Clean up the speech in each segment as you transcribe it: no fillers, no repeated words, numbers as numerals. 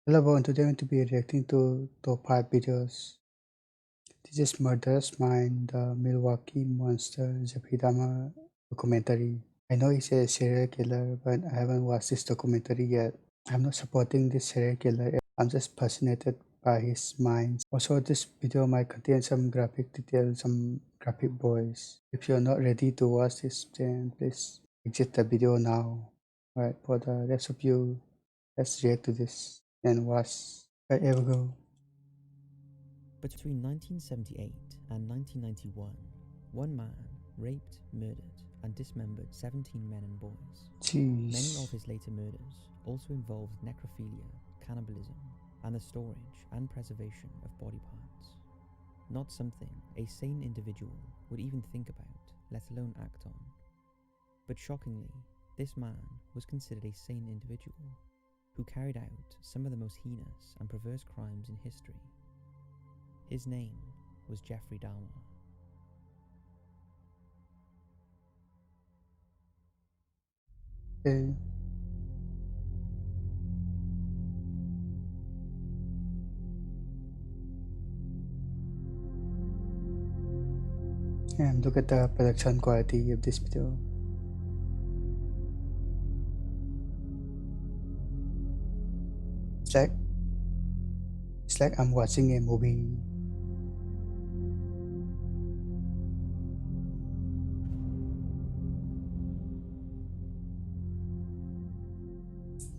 Hello everyone, today I'm going to be reacting to top 5 videos. This is Murderous Mind, the Milwaukee Monster Dahmer documentary. I know he's a serial killer, but I haven't watched this documentary yet. I'm not supporting this serial killer, I'm just fascinated by his mind. Also, this video might contain some graphic details, some graphic voice. If you're not ready to watch this, then please exit the video now. Alright, for the rest of you, let's react to this and watch. Right, here we go. Between 1978 and 1991, one man raped, murdered, and dismembered 17 men and boys. Many of Jeez. his later murders also involved necrophilia, cannibalism, and the storage and preservation of body parts. Not something a sane individual would even think about, let alone act on. But shockingly, this man was considered a sane individual who carried out some of the most heinous and perverse crimes in history. His name was Jeffrey Dahmer. Okay. And look at the production quality of this video. It's like it's like I'm watching a movie.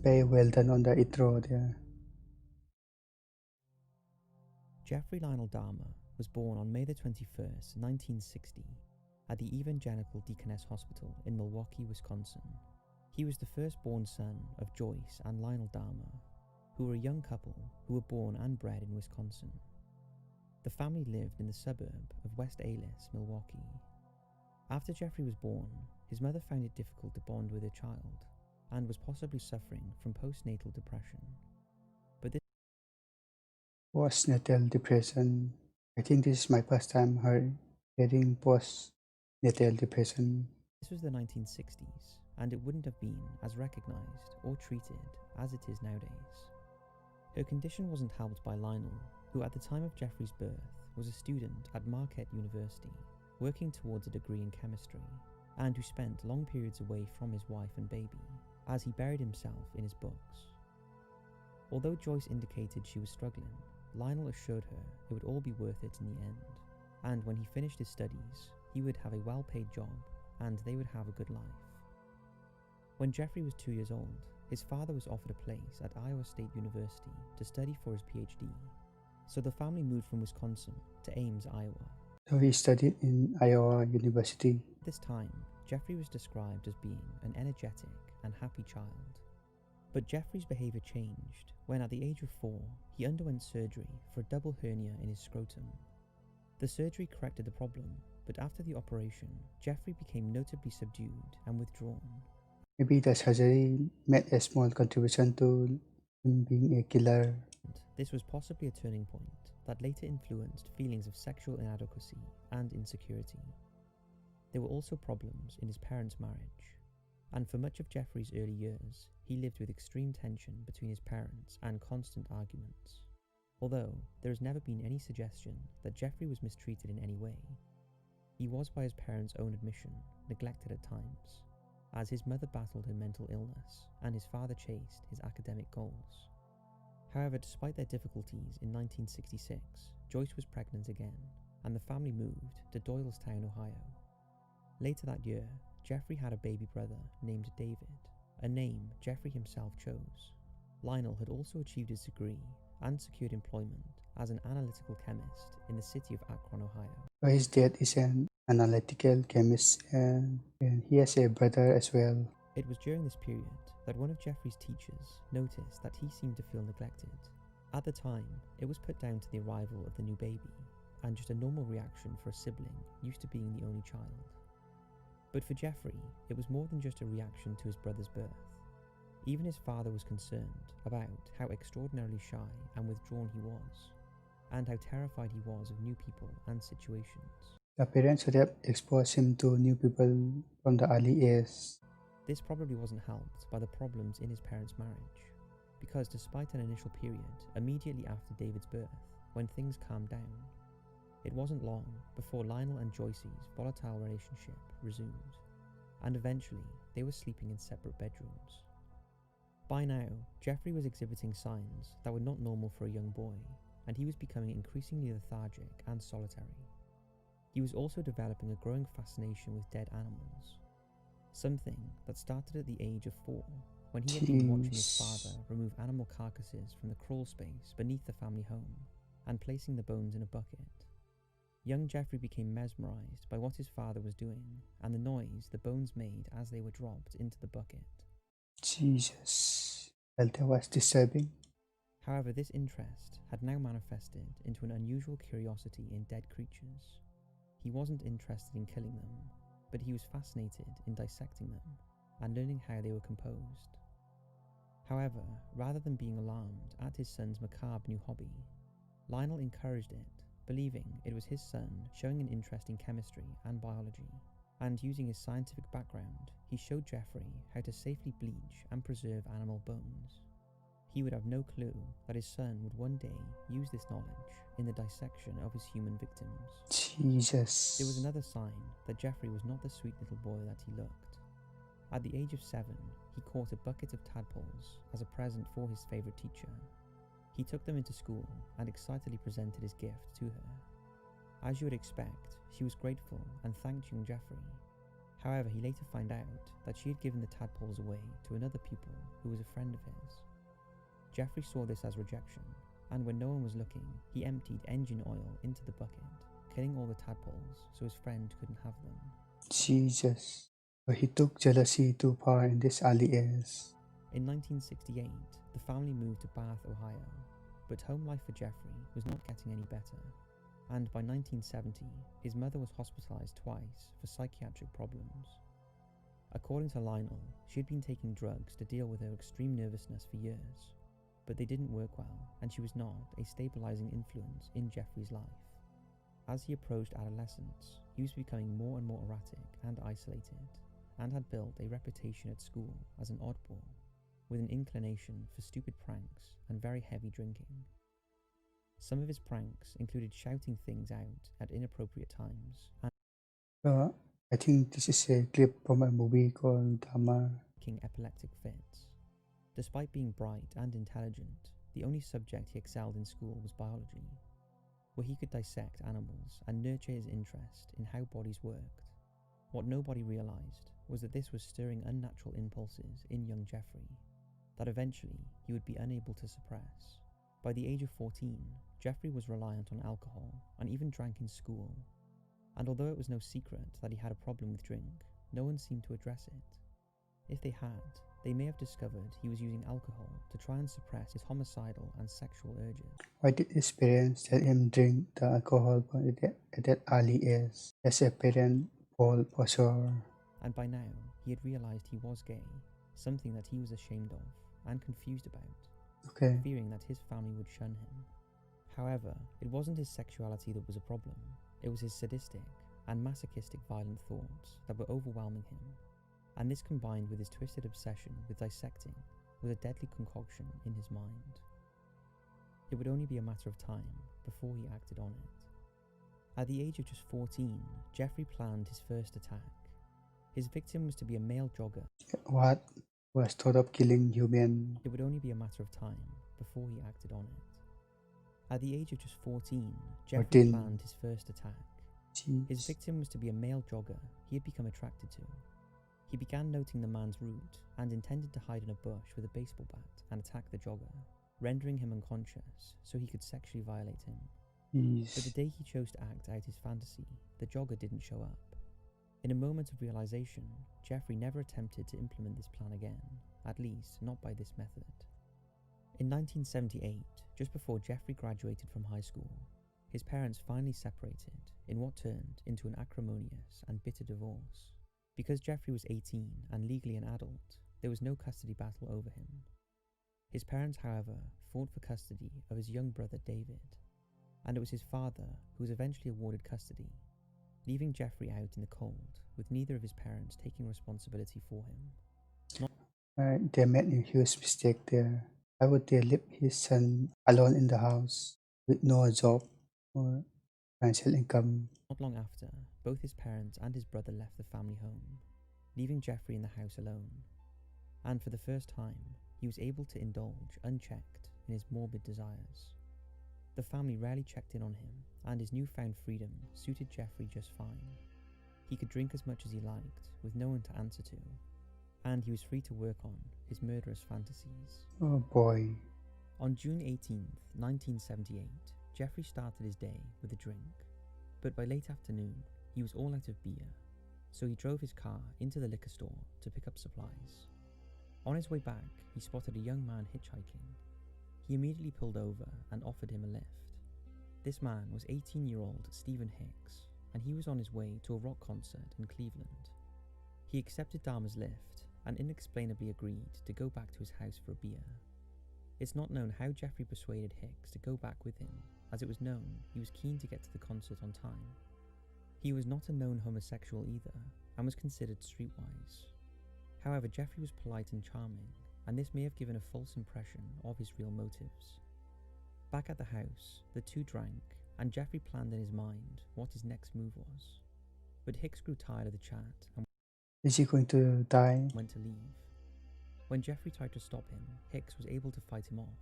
Very well done on the intro there. Jeffrey Lionel Dahmer was born on May 21st, 1960, at the Evangelical Deaconess Hospital in Milwaukee, Wisconsin. He was the firstborn son of Joyce and Lionel Dahmer, who were a young couple who were born and bred in Wisconsin. The family lived in the suburb of West Allis, Milwaukee. After Jeffrey was born, his mother found it difficult to bond with her child and was possibly suffering from postnatal depression. But this Postnatal depression. I think this is my first time hearing postnatal depression. was the 1960s, and it wouldn't have been as recognized or treated as it is nowadays. Her condition wasn't helped by Lionel, who at the time of Jeffrey's birth was a student at Marquette University, working towards a degree in chemistry, and who spent long periods away from his wife and baby, as he buried himself in his books. Although Joyce indicated she was struggling, Lionel assured her it would all be worth it in the end, and when he finished his studies, he would have a well-paid job, and they would have a good life. When Jeffrey was 2 years old, his father was offered a place at Iowa State University to study for his PhD, so the family moved from Wisconsin to Ames, Iowa. So he studied in Iowa University. At this time, Jeffrey was described as being an energetic and happy child. But Jeffrey's behavior changed when, at the age of 4, he underwent surgery for a double hernia in his scrotum. The surgery corrected the problem, but after the operation, Jeffrey became notably subdued and withdrawn. Maybe the surgery made a small contribution to him being a killer. This was possibly a turning point that later influenced feelings of sexual inadequacy and insecurity. There were also problems in his parents' marriage, and for much of Jeffrey's early years, he lived with extreme tension between his parents and constant arguments. Although there has never been any suggestion that Jeffrey was mistreated in any way, he was, by his parents' own admission, neglected at times, as his mother battled her mental illness and his father chased his academic goals. However, despite their difficulties in 1966, Joyce was pregnant again, and the family moved to Doylestown, Ohio. Later that year, Jeffrey had a baby brother named David, a name Jeffrey himself chose. Lionel had also achieved his degree and secured employment as an analytical chemist in the city of Akron, Ohio. His dad is an analytical chemist and he has a brother as well. It was during this period that one of Jeffrey's teachers noticed that he seemed to feel neglected. At the time, it was put down to the arrival of the new baby, and just a normal reaction for a sibling used to being the only child. But for Jeffrey, it was more than just a reaction to his brother's birth. Even his father was concerned about how extraordinarily shy and withdrawn he was, and how terrified he was of new people and situations. The parents should have exposed him to new people from the early age. This probably wasn't helped by the problems in his parents' marriage. because despite an initial period immediately after David's birth, when things calmed down, it wasn't long before Lionel and Joyce's volatile relationship resumed, and eventually they were sleeping in separate bedrooms. By now, Jeffrey was exhibiting signs that were not normal for a young boy, and he was becoming increasingly lethargic and solitary. He was also developing a growing fascination with dead animals, something that started at the age of 4, when he had been watching his father remove animal carcasses from the crawl space beneath the family home and placing the bones in a bucket. Young Jeffrey became mesmerized by what his father was doing and the noise the bones made as they were dropped into the bucket. Jesus. Well, that was disturbing. However, this interest had now manifested into an unusual curiosity in dead creatures. He wasn't interested in killing them, but he was fascinated in dissecting them and learning how they were composed. However, rather than being alarmed at his son's macabre new hobby, Lionel encouraged it, believing it was his son showing an interest in chemistry and biology, and using his scientific background, he showed Jeffrey how to safely bleach and preserve animal bones. He would have no clue that his son would one day use this knowledge in the dissection of his human victims. Jesus. There was another sign that Jeffrey was not the sweet little boy that he looked. At the age of 7, he caught a bucket of tadpoles as a present for his favourite teacher. He took them into school and excitedly presented his gift to her. As you would expect, she was grateful and thanked young Jeffrey. However, he later found out that she had given the tadpoles away to another pupil who was a friend of his. Jeffrey saw this as rejection, and when no one was looking, he emptied engine oil into the bucket, killing all the tadpoles so his friend couldn't have them. Jesus. But he took jealousy too far in this early years. In 1968, the family moved to Bath, Ohio, but home life for Jeffrey was not getting any better, and by 1970, his mother was hospitalized twice for psychiatric problems. According to Lionel, she had been taking drugs to deal with her extreme nervousness for years, but they didn't work well, and she was not a stabilizing influence in Jeffrey's life. As he approached adolescence, he was becoming more and more erratic and isolated, and had built a reputation at school as an oddball, with an inclination for stupid pranks and very heavy drinking. Some of his pranks included shouting things out at inappropriate times and I think this is a clip from a movie called Dahmer. taking epileptic fits. Despite being bright and intelligent, the only subject he excelled in school was biology, where he could dissect animals and nurture his interest in how bodies worked. What nobody realized was that this was stirring unnatural impulses in young Jeffrey that eventually he would be unable to suppress. By the age of 14, Jeffrey was reliant on alcohol and even drank in school, and although it was no secret that he had a problem with drink, no one seemed to address it. If they had, they may have discovered he was using alcohol to try and suppress his homicidal and sexual urges. Why did his parents let him drink the alcohol at that early age? As a parent, Paul for sure. And by now, he had realized he was gay, something that he was ashamed of and confused about, Okay. fearing that his family would shun him. However, it wasn't his sexuality that was a problem, it was his sadistic and masochistic violent thoughts that were overwhelming him, and this combined with his twisted obsession with dissecting was a deadly concoction in his mind. It would only be a matter of time before he acted on it. At the age of just 14, Jeffrey planned his first attack. His victim was to be a male jogger. What was thought of killing human? It would only be a matter of time before he acted on it. At the age of just 14, Jeffrey 14. planned his first attack. His Jeez. victim was to be a male jogger he had become attracted to. He began noting the man's route and intended to hide in a bush with a baseball bat and attack the jogger, rendering him unconscious so he could sexually violate him. But the Jeez. day he chose to act out his fantasy, the jogger didn't show up. In a moment of realization, Jeffrey never attempted to implement this plan again, at least not by this method. In 1978, just before Jeffrey graduated from high school, his parents finally separated in what turned into an acrimonious and bitter divorce. Because Jeffrey was 18 and legally an adult, there was no custody battle over him. His parents, however, fought for custody of his young brother David, and it was his father who was eventually awarded custody, leaving Jeffrey out in the cold, with neither of his parents taking responsibility for him. They made a huge mistake there. Why would they leave his son alone in the house with no job or financial income? Not long after, both his parents and his brother left the family home, leaving Jeffrey in the house alone. And for the first time, he was able to indulge unchecked in his morbid desires. The family rarely checked in on him, and his newfound freedom suited Jeffrey just fine. He could drink as much as he liked, with no one to answer to, and he was free to work on his murderous fantasies. Oh boy. On June 18, 1978, Jeffrey started his day with a drink, but by late afternoon, he was all out of beer, so he drove his car into the liquor store to pick up supplies. On his way back, he spotted a young man hitchhiking. He immediately pulled over and offered him a lift. This man was 18-year-old Stephen Hicks, and he was on his way to a rock concert in Cleveland. He accepted Dahmer's lift and inexplicably agreed to go back to his house for a beer. It's not known how Jeffrey persuaded Hicks to go back with him, as it was known he was keen to get to the concert on time. He was not a known homosexual either, and was considered streetwise. However, Jeffrey was polite and charming, and this may have given a false impression of his real motives. Back at the house, the two drank, and Jeffrey planned in his mind what his next move was. But Hicks grew tired of the chat and Is he going to die? went to leave. When Jeffrey tried to stop him, Hicks was able to fight him off.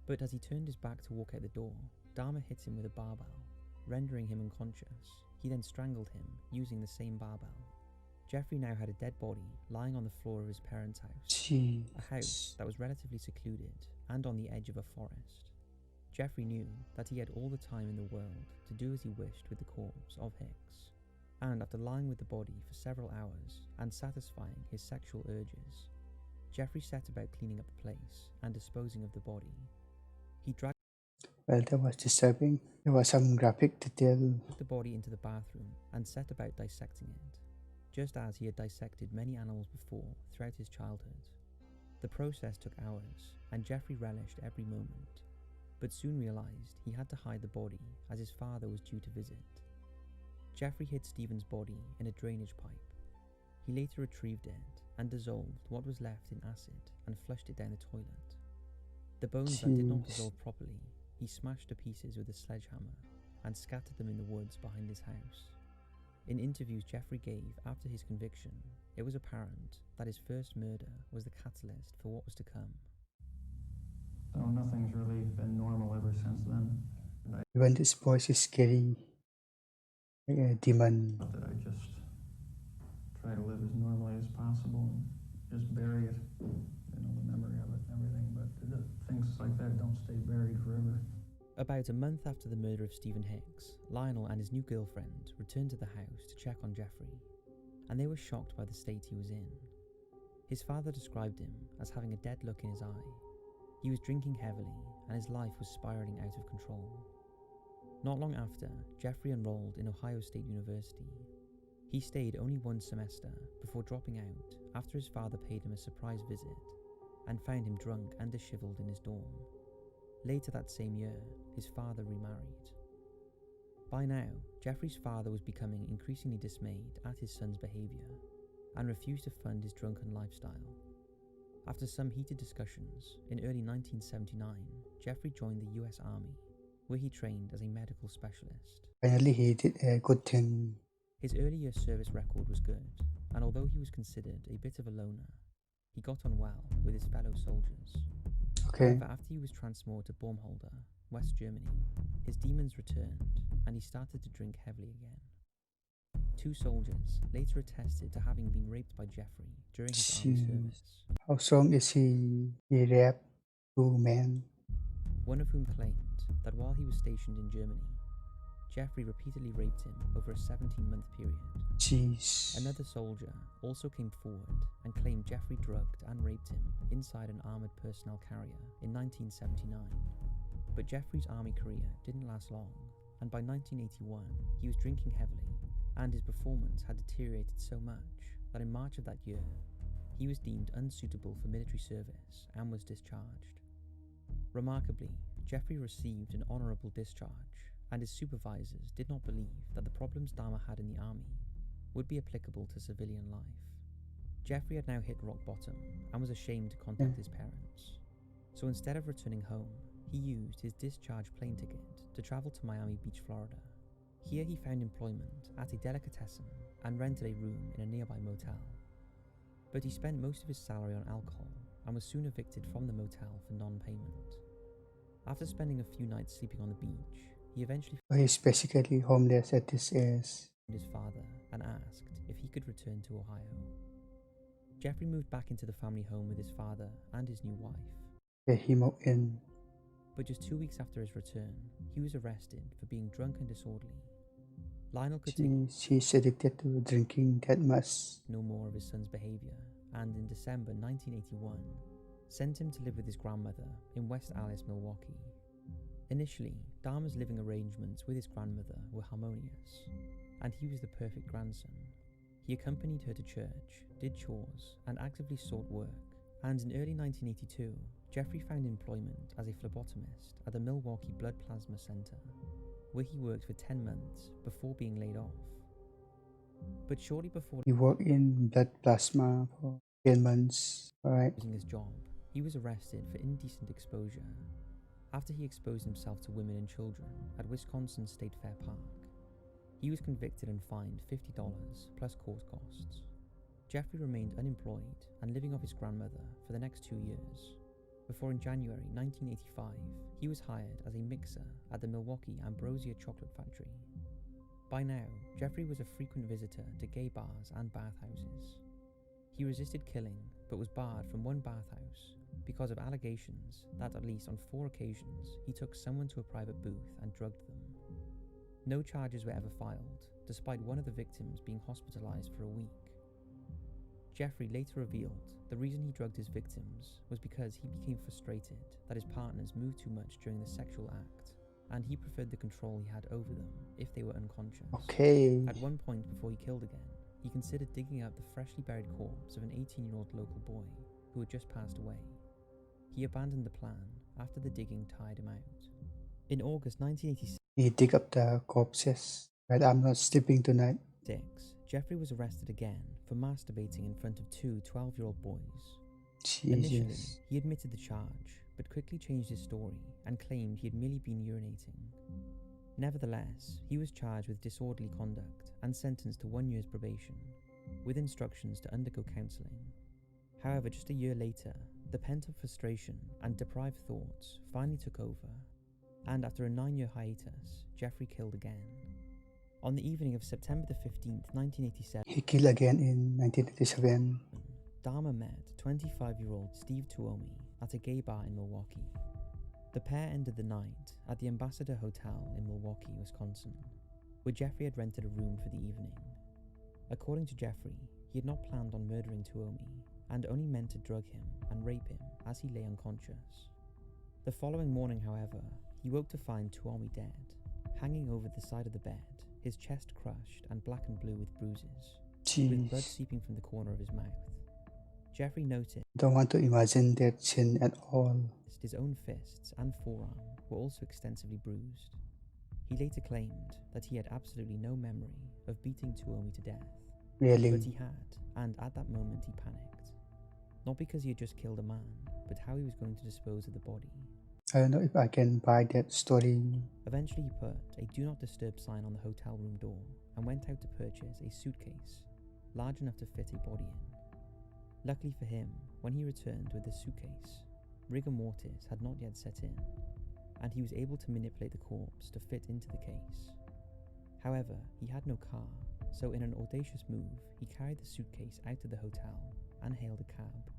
But as he turned his back to walk out the door, Dahmer hit him with a barbell, rendering him unconscious. He then strangled him using the same barbell. Jeffrey now had a dead body lying on the floor of his parents' house, Jeez. a house that was relatively secluded and on the edge of a forest. Jeffrey knew that he had all the time in the world to do as he wished with the corpse of Hicks, and after lying with the body for several hours and satisfying his sexual urges, Jeffrey set about cleaning up the place and disposing of the body. He dragged Well, that was disturbing. There was some graphic detail. the body into the bathroom and set about dissecting it, just as he had dissected many animals before throughout his childhood. The process took hours, and Jeffrey relished every moment, but soon realized he had to hide the body as his father was due to visit. Jeffrey hid Stephen's body in a drainage pipe. He later retrieved it and dissolved what was left in acid and flushed it down the toilet. The bones that did not dissolve properly, he smashed to pieces with a sledgehammer and scattered them in the woods behind his house. In interviews Jeffrey gave after his conviction, it was apparent that his first murder was the catalyst for what was to come. So nothing's really been normal ever since then. Even this voice is scary. Like a demon. That I just try to live as normally as possible and just bury it, the memory of it and everything. But things like that don't stay buried forever. About a month after the murder of Stephen Hicks, Lionel and his new girlfriend returned to the house to check on Jeffrey, and they were shocked by the state he was in. His father described him as having a dead look in his eye. He was drinking heavily, and his life was spiraling out of control. Not long after, Jeffrey enrolled in Ohio State University. He stayed only one semester before dropping out after his father paid him a surprise visit and found him drunk and disheveled in his dorm. Later that same year, his father remarried. By now, Jeffrey's father was becoming increasingly dismayed at his son's behaviour and refused to fund his drunken lifestyle. After some heated discussions, in early 1979, Jeffrey joined the US Army, where he trained as a medical specialist. Finally, he did a good thing. His early year service record was good, and although he was considered a bit of a loner, he got on well with his fellow soldiers. Okay. However, after he was transferred to Baumholder, West Germany, his demons returned, and he started to drink heavily again. Two soldiers later attested to having been raped by Jeffrey during his army service, How strong is he? He raped two men. one of whom claimed that while he was stationed in Germany, Jeffrey repeatedly raped him over a 17-month period. Jeez. Another soldier also came forward and claimed Jeffrey drugged and raped him inside an armoured personnel carrier in 1979. But Jeffrey's army career didn't last long, and by 1981 he was drinking heavily, and his performance had deteriorated so much that in March of that year, he was deemed unsuitable for military service and was discharged. Remarkably, Jeffrey received an honourable discharge, and his supervisors did not believe that the problems Dahmer had in the army would be applicable to civilian life. Jeffrey had now hit rock bottom and was ashamed to contact his parents. So instead of returning home, he used his discharge plane ticket to travel to Miami Beach, Florida. Here he found employment at a delicatessen and rented a room in a nearby motel. But he spent most of his salary on alcohol and was soon evicted from the motel for non-payment. After spending a few nights sleeping on the beach, he eventually He's basically homeless at this age. found his father and asked if he could return to Ohio. Jeffrey moved back into the family home with his father and his new wife. He moved in. But just 2 weeks after his return, he was arrested for being drunk and disorderly. Lionel could take She's addicted to drinking that much. no more of his son's behaviour, and in December 1981, sent him to live with his grandmother in West Allis, Milwaukee. Initially, Dahmer's living arrangements with his grandmother were harmonious, and he was the perfect grandson. He accompanied her to church, did chores, and actively sought work. And in early 1982, Jeffrey found employment as a phlebotomist at the Milwaukee Blood Plasma Center, where he worked for 10 months before being laid off. But shortly before He worked in blood plasma for 10 months. Alright. losing his job, he was arrested for indecent exposure after he exposed himself to women and children at Wisconsin State Fair Park. He was convicted and fined $50 plus court costs. Jeffrey remained unemployed and living off his grandmother for the next 2 years, before in January 1985 he was hired as a mixer at the Milwaukee Ambrosia Chocolate Factory. By now, Jeffrey was a frequent visitor to gay bars and bathhouses. He resisted killing, but was barred from one bathhouse because of allegations that at least on 4 occasions he took someone to a private booth and drugged them. No charges were ever filed, despite one of the victims being hospitalized for a week. Jeffrey later revealed the reason he drugged his victims was because he became frustrated that his partners moved too much during the sexual act, and he preferred the control he had over them if they were unconscious. Okay. At one point before he killed again, he considered digging up the freshly buried corpse of an 18-year-old local boy who had just passed away. He abandoned the plan after the digging tired him out. In August 1986, He dig up the corpses. Right, I'm not sleeping tonight. Jeffrey was arrested again for masturbating in front of 2 12-year-old boys. Initially, Jesus. he admitted the charge, but quickly changed his story and claimed he had merely been urinating. Nevertheless, he was charged with disorderly conduct and sentenced to 1 year's probation, with instructions to undergo counselling. However, just a year later, the pent-up frustration and deprived thoughts finally took over, and after a 9-year hiatus, Jeffrey killed again. On the evening of September the 15th, 1987, He killed again in 1987. Dahmer met 25-year-old Steve Tuomi at a gay bar in Milwaukee. The pair ended the night at the Ambassador Hotel in Milwaukee, Wisconsin, where Jeffrey had rented a room for the evening. According to Jeffrey, he had not planned on murdering Tuomi and only meant to drug him and rape him as he lay unconscious. The following morning, however, he woke to find Tuomi dead, hanging over the side of the bed, his chest crushed and black and blue with bruises, with blood Jeez. seeping from the corner of his mouth. Jeffrey noticed Don't want to imagine that scene at all. his own fists and forearm were also extensively bruised. He later claimed that he had absolutely no memory of beating Tuomi to death, Really. but he had, and at that moment he panicked. Not because he had just killed a man, but how he was going to dispose of the body. I don't know if I can buy that story. Eventually he put a "Do Not Disturb" sign on the hotel room door and went out to purchase a suitcase large enough to fit a body in. Luckily for him, when he returned with the suitcase, rigor mortis had not yet set in, and he was able to manipulate the corpse to fit into the case. However, he had no car, so in an audacious move, he carried the suitcase out of the hotel and hailed a cab.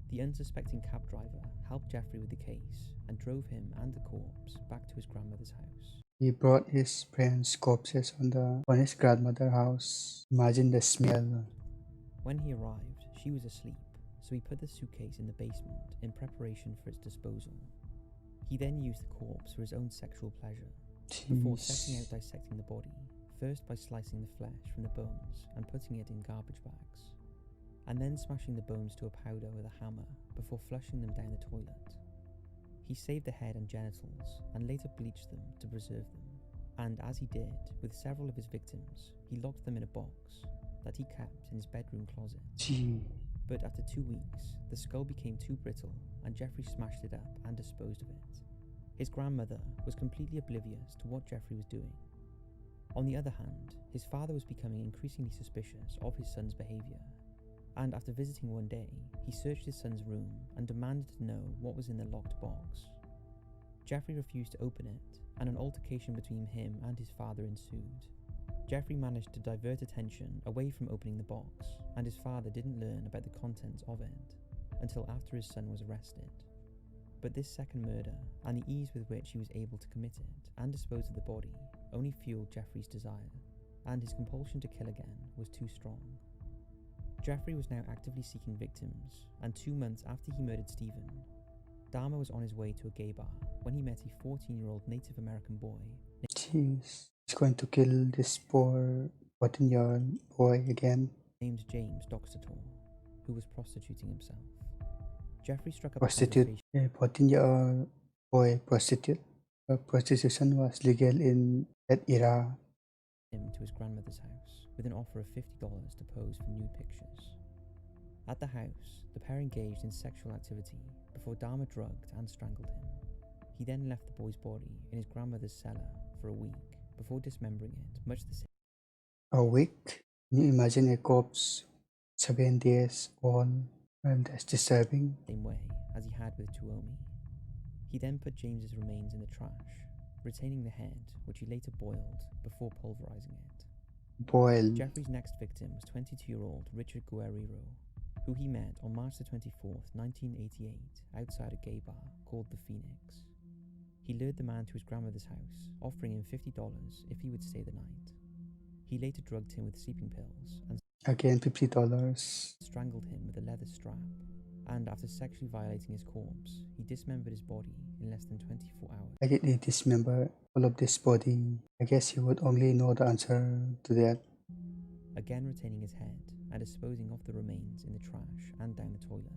The unsuspecting cab driver helped Jeffrey with the case and drove him and the corpse back to his grandmother's house. He brought his friend's corpses on his grandmother's house. Imagine the smell. When he arrived, she was asleep, so he put the suitcase in the basement in preparation for its disposal. He then used the corpse for his own sexual pleasure, before setting out Jeez. dissecting the body, first by slicing the flesh from the bones and putting it in garbage bags, and then smashing the bones to a powder with a hammer before flushing them down the toilet. He saved the head and genitals and later bleached them to preserve them, and as he did with several of his victims, he locked them in a box that he kept in his bedroom closet. Gee. But after 2 weeks, the skull became too brittle and Jeffrey smashed it up and disposed of it. His grandmother was completely oblivious to what Jeffrey was doing. On the other hand, his father was becoming increasingly suspicious of his son's behaviour, and after visiting one day, he searched his son's room and demanded to know what was in the locked box. Jeffrey refused to open it, and an altercation between him and his father ensued. Jeffrey managed to divert attention away from opening the box, and his father didn't learn about the contents of it until after his son was arrested. But this second murder, and the ease with which he was able to commit it and dispose of the body, only fueled Jeffrey's desire, and his compulsion to kill again was too strong. Jeffrey was now actively seeking victims, and 2 months after he murdered Stephen, Dahmer was on his way to a gay bar when he met a 14-year-old Native American boy. Jeez, he's going to kill this poor 14-year-old boy again. Named James Doxator, who was prostituting himself. Jeffrey struck up Prostitute, a conversation. a 14-year-old boy prostitute. Prostitution was legal in that era. Him to his grandmother's house with an offer of $50 to pose for nude pictures. At the house, the pair engaged in sexual activity before Dahmer drugged and strangled him. He then left the boy's body in his grandmother's cellar for a week before dismembering it, much the same. A week? Can you imagine a corpse 7 days old? And that's disturbing. Same way as he had with Tuomi. He then put James's remains in the trash, retaining the head, which he later boiled before pulverizing it. Boiled. Jeffrey's next victim was 22-year-old Richard Guerrero, who he met on March the 24th, 1988, outside a gay bar called the Phoenix. He lured the man to his grandmother's house, offering him $50 if he would stay the night. He later drugged him with sleeping pills and Again, $50. strangled him with a leather strap, and after sexually violating his corpse, he dismembered his body in less than 24 hours. Why did he dismember all of this body? I guess he would only know the answer to that. Again retaining his head and disposing of the remains in the trash and down the toilet.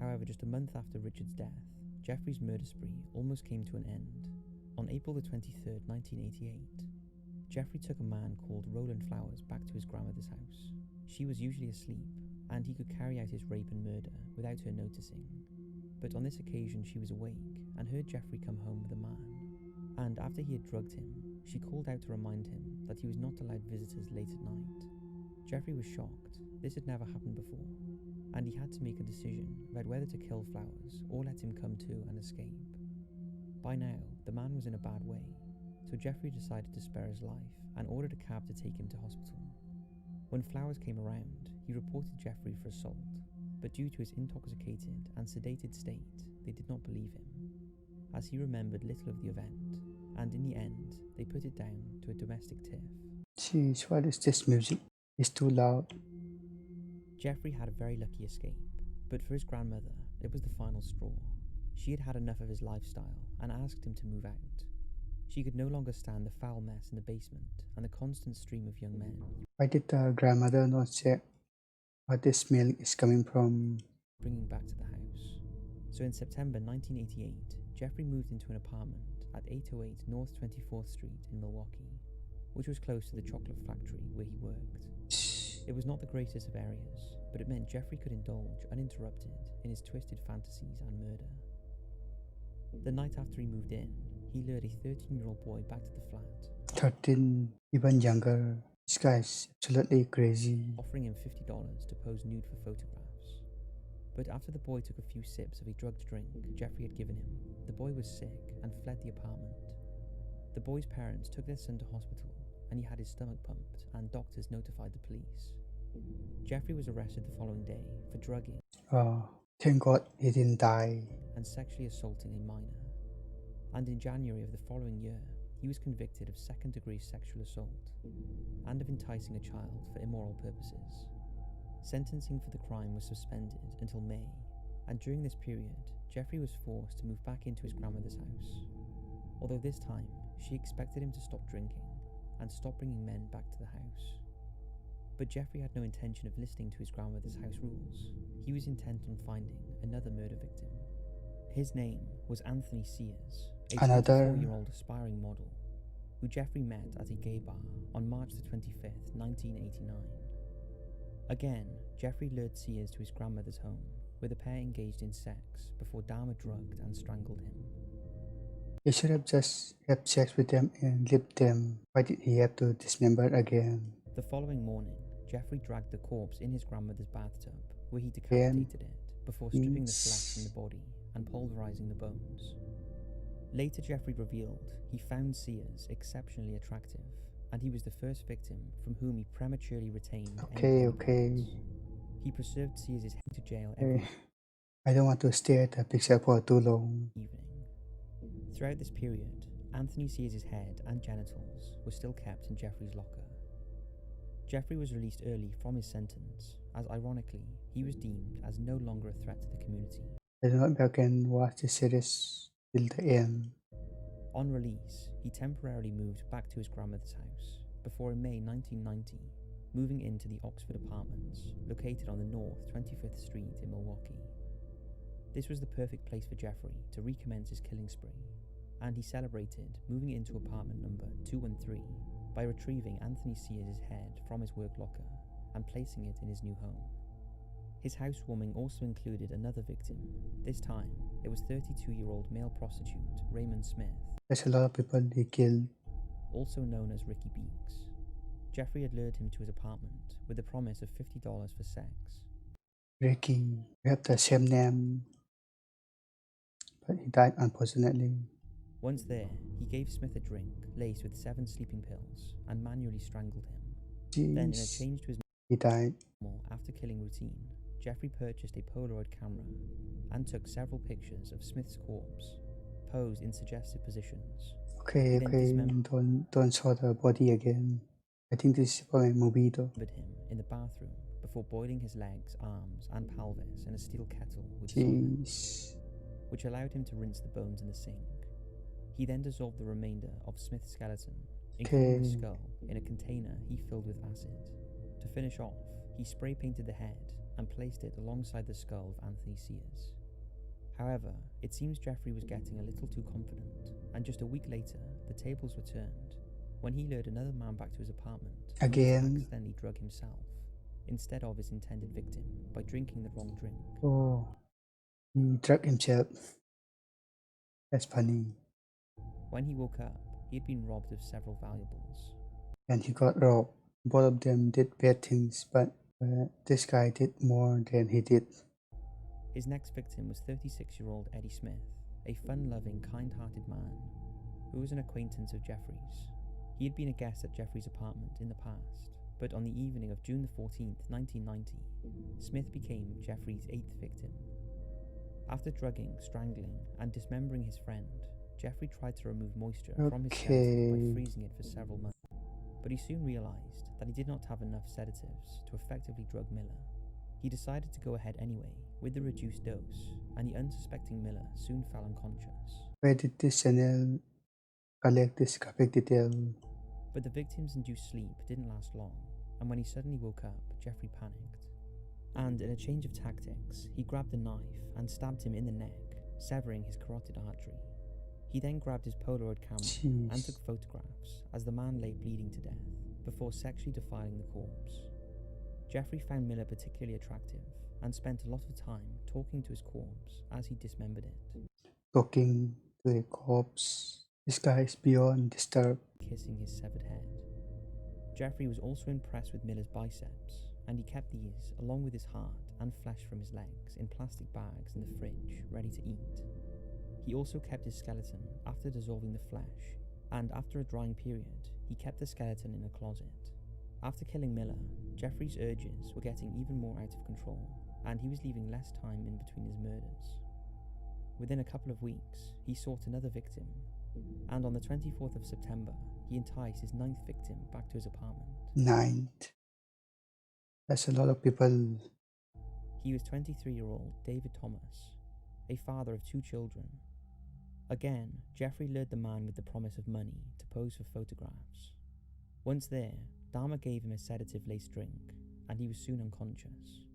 However, just a month after Richard's death, Jeffrey's murder spree almost came to an end. On April the 23rd, 1988, Jeffrey took a man called Roland Flowers back to his grandmother's house. She was usually asleep, and he could carry out his rape and murder without her noticing. But on this occasion she was awake and heard Jeffrey come home with a man. And after he had drugged him, she called out to remind him that he was not allowed visitors late at night. Jeffrey was shocked. This had never happened before, and he had to make a decision about whether to kill Flowers or let him come to and escape. By now, the man was in a bad way, so Jeffrey decided to spare his life and ordered a cab to take him to hospital. When Flowers came around, he reported Jeffrey for assault, but due to his intoxicated and sedated state, they did not believe him, as he remembered little of the event, and in the end, they put it down to a domestic tiff. Jeez, what is this music? It's too loud. Jeffrey had a very lucky escape, but for his grandmother, it was the final straw. She had had enough of his lifestyle and asked him to move out. She could no longer stand the foul mess in the basement and the constant stream of young men. Why did the grandmother not check what this smell is coming from? Bringing back to the house. So in September 1988, Jeffrey moved into an apartment at 808 North 24th Street in Milwaukee, which was close to the chocolate factory where he worked. It was not the greatest of areas, but it meant Jeffrey could indulge uninterrupted in his twisted fantasies and murder. The night after he moved in, he lured a 13-year-old boy back to the flat. 13, even younger. This guy is absolutely crazy. Offering him $50 to pose nude for photographs. But after the boy took a few sips of a drugged drink Jeffrey had given him, the boy was sick and fled the apartment. The boy's parents took their son to hospital, and he had his stomach pumped, and doctors notified the police. Jeffrey was arrested the following day for drugging. Thank God he didn't die. And sexually assaulting a minor. And in January of the following year, he was convicted of second-degree sexual assault and of enticing a child for immoral purposes. Sentencing for the crime was suspended until May, and during this period, Jeffrey was forced to move back into his grandmother's house. Although this time, she expected him to stop drinking and stop bringing men back to the house. But Jeffrey had no intention of listening to his grandmother's house rules. He was intent on finding another murder victim. His name was Anthony Sears, a 24-year-old aspiring model, who Jeffrey met at a gay bar on March the 25th, 1989. Again, Jeffrey lured Sears to his grandmother's home, where the pair engaged in sex before Dahmer drugged and strangled him. He should have just had sex with them and left them. Why did he have to dismember again? The following morning, Jeffrey dragged the corpse in his grandmother's bathtub, where he decapitated it before stripping the flesh from the body and pulverizing the bones. Later, Jeffrey revealed he found Sears exceptionally attractive, and he was the first victim from whom he prematurely retained any body parts. He preserved Sears' head to jail every I don't want to stare at the picture for too long. evening. Throughout this period, Anthony Sears' head and genitals were still kept in Jeffrey's locker. Jeffrey was released early from his sentence, as ironically, he was deemed as no longer a threat to the community. I don't know if I can watch the series till the end. On release, he temporarily moved back to his grandmother's house, before in May 1990, moving into the Oxford Apartments, located on the North 25th Street in Milwaukee. This was the perfect place for Jeffrey to recommence his killing spree, and he celebrated moving into apartment number 213 by retrieving Anthony Sears' head from his work locker and placing it in his new home. His housewarming also included another victim. This time, it was 32-year-old male prostitute Raymond Smith. There's a lot of people he killed. Also known as Ricky Beeks. Jeffrey had lured him to his apartment with the promise of $50 for sex. Ricky, we have the same name, but he died unfortunately. Once there, he gave Smith a drink laced with 7 sleeping pills and manually strangled him. Jeez. Then, in a change to his He died. normal after killing routine, Jeffrey purchased a Polaroid camera and took several pictures of Smith's corpse, posed in suggestive positions. Okay, don't show the body again. I think this is for a movie though. Him in the bathroom before boiling his legs, arms, and pelvis in a steel kettle with solvent, which allowed him to rinse the bones in the sink. He then dissolved the remainder of Smith's skeleton, including the skull, in a container he filled with acid. To finish off, he spray painted the head and placed it alongside the skull of Anthony Sears. However, it seems Jeffrey was getting a little too confident, and just a week later, the tables were turned when he lured another man back to his apartment again to accidentally drug himself instead of his intended victim by drinking the wrong drink. Oh, he drugged himself. That's funny. When he woke up, he had been robbed of several valuables. And he got robbed. Both of them did bad things, but this guy did more than he did. His next victim was 36-year-old Eddie Smith, a fun-loving, kind-hearted man who was an acquaintance of Jeffrey's. He had been a guest at Jeffrey's apartment in the past, but on the evening of June 14th, 1990, Smith became Jeffrey's 8th victim. After drugging, strangling, and dismembering his friend, Jeffrey tried to remove moisture from his skeleton by freezing it for several months. But he soon realized that he did not have enough sedatives to effectively drug Miller. He decided to go ahead anyway with the reduced dose, and the unsuspecting Miller soon fell unconscious. Where did this channel collect this graphic detail? But the victim's induced sleep didn't last long, and when he suddenly woke up, Jeffrey panicked. And in a change of tactics, he grabbed a knife and stabbed him in the neck, severing his carotid artery. He then grabbed his Polaroid camera and took photographs as the man lay bleeding to death, before sexually defiling the corpse. Jeffrey found Miller particularly attractive and spent a lot of time talking to his corpse as he dismembered it. Talking to the corpse. This guy is beyond disturbed. Kissing his severed head. Jeffrey was also impressed with Miller's biceps, and he kept these, along with his heart and flesh from his legs, in plastic bags in the fridge, ready to eat. He also kept his skeleton after dissolving the flesh, and after a drying period, he kept the skeleton in a closet. After killing Miller, Jeffrey's urges were getting even more out of control, and he was leaving less time in between his murders. Within a couple of weeks, he sought another victim, and on the 24th of September, he enticed his 9th victim back to his apartment. 9th? That's a lot of people. He was 23-year-old David Thomas, a father of 2 children. Again, Jeffrey lured the man with the promise of money to pose for photographs. Once there, Dahmer gave him a sedative-laced drink, and he was soon unconscious.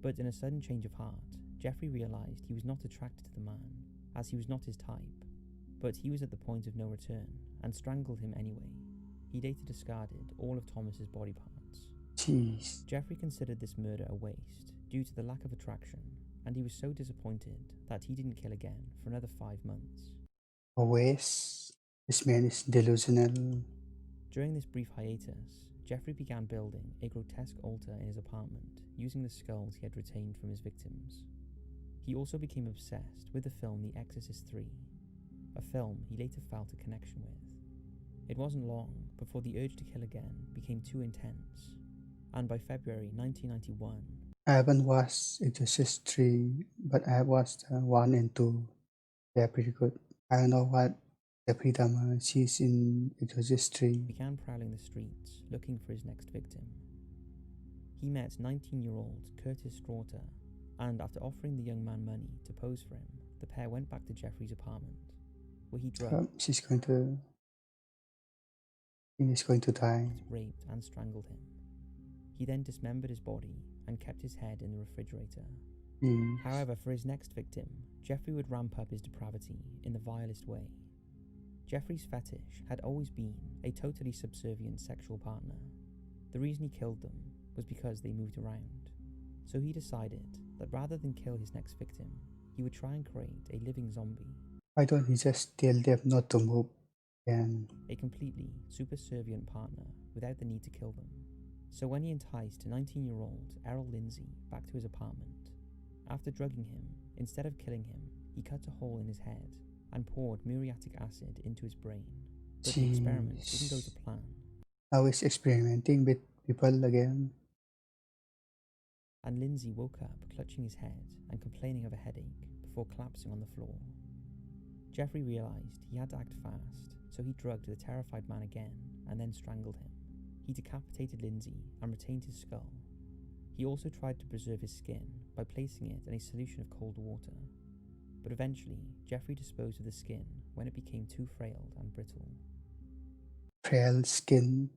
But in a sudden change of heart, Jeffrey realized he was not attracted to the man, as he was not his type. But he was at the point of no return, and strangled him anyway. He later discarded all of Thomas's body parts, Jeez. Jeffrey considered this murder a waste due to the lack of attraction, and he was so disappointed that he didn't kill again for another 5 months. Always. This man is delusional. During this brief hiatus, Jeffrey began building a grotesque altar in his apartment using the skulls he had retained from his victims. He also became obsessed with the film The Exorcist 3, a film he later felt a connection with. It wasn't long before the urge to kill again became too intense, and by February 1991, I haven't watched Exorcist 3, but I have watched 1 and 2. They are pretty good. I don't know what Jeffrey Dahmer sees in Exorcist 3. began prowling the streets looking for his next victim. He met 19-year-old Curtis Straughter, and after offering the young man money to pose for him, the pair went back to Jeffrey's apartment, where he drugged, He's going to die. raped, and strangled him. He then dismembered his body and kept his head in the refrigerator. However, for his next victim, Jeffrey would ramp up his depravity in the vilest way. Jeffrey's fetish had always been a totally subservient sexual partner. The reason he killed them was because they moved around. So he decided that rather than kill his next victim, he would try and create a living zombie. Why don't he just tell them not to move? And a completely superservient partner without the need to kill them. So when he enticed 19-year-old Errol Lindsay back to his apartment, after drugging him, instead of killing him, he cut a hole in his head and poured muriatic acid into his brain. But the experiment didn't go to plan. Now he's experimenting with people again. And Lindsay woke up clutching his head and complaining of a headache before collapsing on the floor. Jeffrey realized he had to act fast, so he drugged the terrified man again and then strangled him. He decapitated Lindsay and retained his skull. He also tried to preserve his skin by placing it in a solution of cold water. But eventually, Jeffrey disposed of the skin when it became too frail and brittle. Frail skin.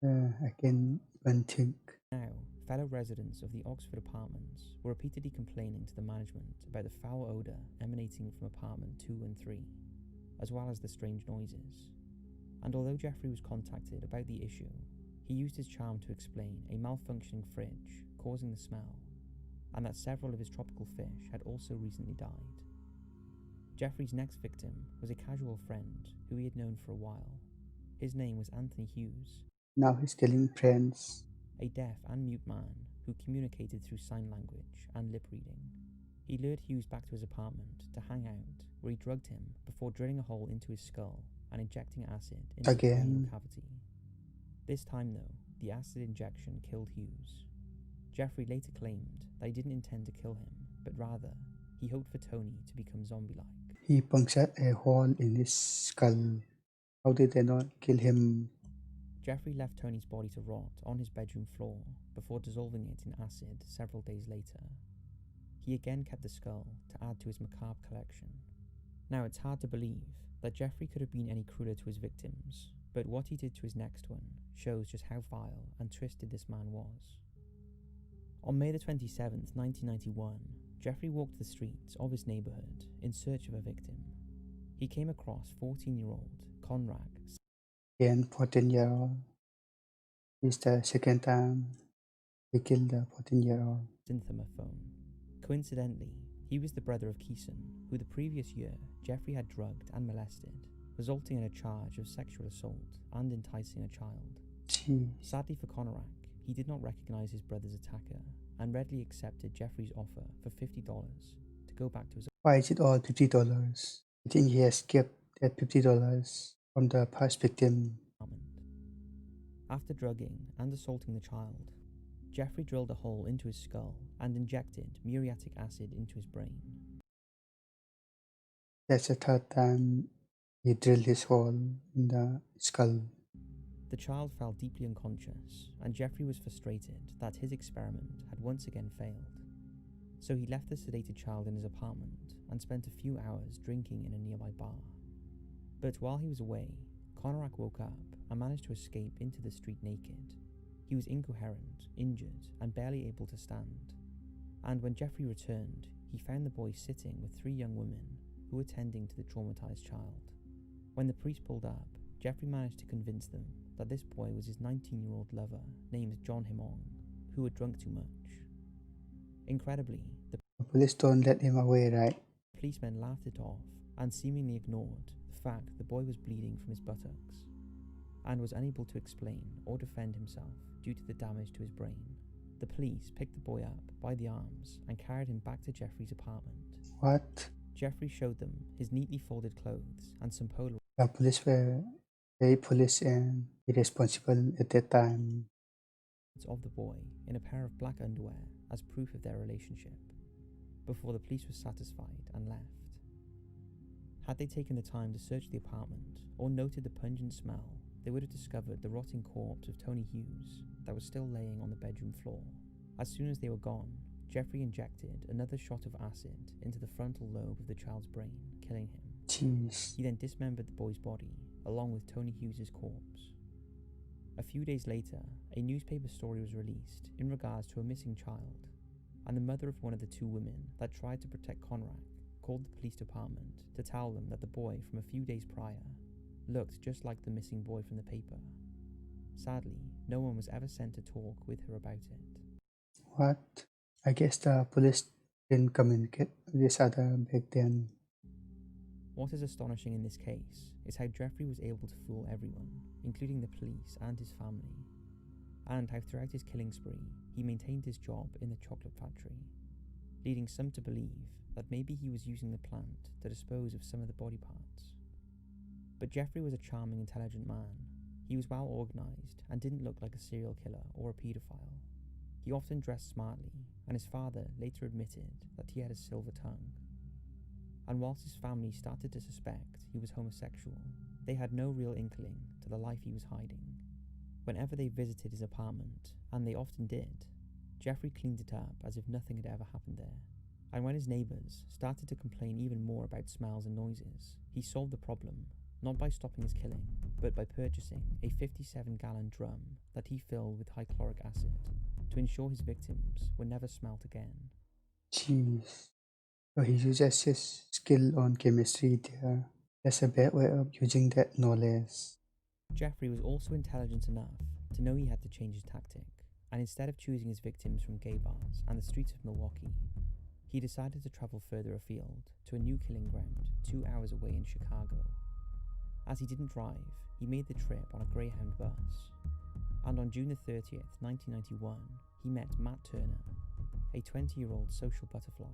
I can even think. Now, fellow residents of the Oxford apartments were repeatedly complaining to the management about the foul odour emanating from apartment 2 and 3, as well as the strange noises. And although Jeffrey was contacted about the issue, he used his charm to explain a malfunctioning fridge causing the smell, and that several of his tropical fish had also recently died. Jeffrey's next victim was a casual friend who he had known for a while. His name was Anthony Hughes. Now he's killing friends. A deaf and mute man who communicated through sign language and lip reading. He lured Hughes back to his apartment to hang out, where he drugged him before drilling a hole into his skull and injecting acid into the cranial cavity. This time though, the acid injection killed Hughes. Jeffrey later claimed that he didn't intend to kill him, but rather, he hoped for Tony to become zombie-like. He punctured a hole in his skull. How did they not kill him? Jeffrey left Tony's body to rot on his bedroom floor before dissolving it in acid several days later. He again kept the skull to add to his macabre collection. Now it's hard to believe that Jeffrey could have been any crueler to his victims, but what he did to his next one shows just how vile and twisted this man was. On May the 27th, 1991, Jeffrey walked the streets of his neighbourhood in search of a victim. He came across 14-year-old Conrad. Again, 14-year-old. It's the second time he killed the 14-year-old. Phone. Coincidentally, he was the brother of Keeson, who the previous year Jeffrey had drugged and molested, resulting in a charge of sexual assault and enticing a child. Jeez. Sadly for Conrad, he did not recognize his brother's attacker and readily accepted Jeffrey's offer for $50 to go back to his. Why is it all $50? I think he has kept that $50 from the past victim. After drugging and assaulting the child, Jeffrey drilled a hole into his skull and injected muriatic acid into his brain. That's the third time he drilled his hole in the skull. The child fell deeply unconscious, and Jeffrey was frustrated that his experiment had once again failed. So he left the sedated child in his apartment and spent a few hours drinking in a nearby bar. But while he was away, Conrad woke up and managed to escape into the street naked. He was incoherent, injured, and barely able to stand. And when Jeffrey returned, he found the boy sitting with 3 young women who were tending to the traumatized child. When the priest pulled up, Jeffrey managed to convince them that this boy was his 19-year-old lover named John Himong, who had drunk too much. Incredibly, the police don't let him away, right? policemen laughed it off and seemingly ignored the fact the boy was bleeding from his buttocks and was unable to explain or defend himself due to the damage to his brain. The police picked the boy up by the arms and carried him back to Jeffrey's apartment. What? Jeffrey showed them his neatly folded clothes and some Polaroids The police were very foolish and irresponsible at that time. of the boy in a pair of black underwear as proof of their relationship, before the police were satisfied and left. Had they taken the time to search the apartment or noted the pungent smell, they would have discovered the rotting corpse of Tony Hughes that was still laying on the bedroom floor. As soon as they were gone, Jeffrey injected another shot of acid into the frontal lobe of the child's brain, killing him. Jeez. He then dismembered the boy's body, along with Tony Hughes's corpse. A few days later, a newspaper story was released in regards to a missing child, and the mother of one of the two women that tried to protect Conrad called the police department to tell them that the boy from a few days prior looked just like the missing boy from the paper. Sadly, no one was ever sent to talk with her about it. What? I guess the police didn't communicate with each other back then. What is astonishing in this case is how Jeffrey was able to fool everyone, including the police and his family, and how throughout his killing spree, he maintained his job in the chocolate factory, leading some to believe that maybe he was using the plant to dispose of some of the body parts. But Jeffrey was a charming, intelligent man. He was well organised and didn't look like a serial killer or a paedophile. He often dressed smartly, and his father later admitted that he had a silver tongue. And whilst his family started to suspect he was homosexual, they had no real inkling to the life he was hiding. Whenever they visited his apartment, and they often did, Jeffrey cleaned it up as if nothing had ever happened there. And when his neighbours started to complain even more about smells and noises, he solved the problem, not by stopping his killing, but by purchasing a 57-gallon drum that he filled with hychloric acid to ensure his victims were never smelt again. Jeez. So he uses his skill on chemistry there. That's a bad way of using that knowledge. Jeffrey was also intelligent enough to know he had to change his tactic, and instead of choosing his victims from gay bars and the streets of Milwaukee, he decided to travel further afield to a new killing ground 2 hours away in Chicago. As he didn't drive, he made the trip on a Greyhound bus, and on June the 30th, 1991, he met Matt Turner, a 20-year-old social butterfly.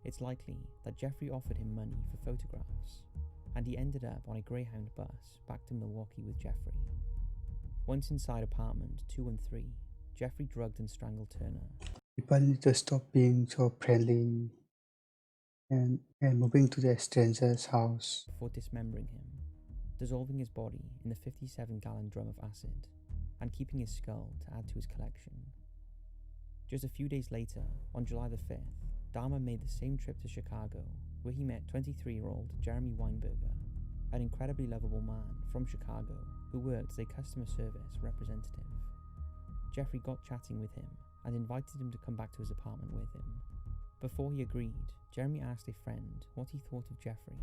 It's likely that Jeffrey offered him money for photographs, and he ended up on a Greyhound bus back to Milwaukee with Jeffrey. Once inside apartment 213, Jeffrey drugged and strangled Turner. People need to stop being so friendly and moving to the stranger's house. Before dismembering him, dissolving his body in the 57-gallon drum of acid, and keeping his skull to add to his collection. Just a few days later, on July the 5th, Dahmer made the same trip to Chicago, where he met 23-year-old Jeremy Weinberger, an incredibly lovable man from Chicago who worked as a customer service representative. Jeffrey got chatting with him and invited him to come back to his apartment with him. Before he agreed, Jeremy asked a friend what he thought of Jeffrey,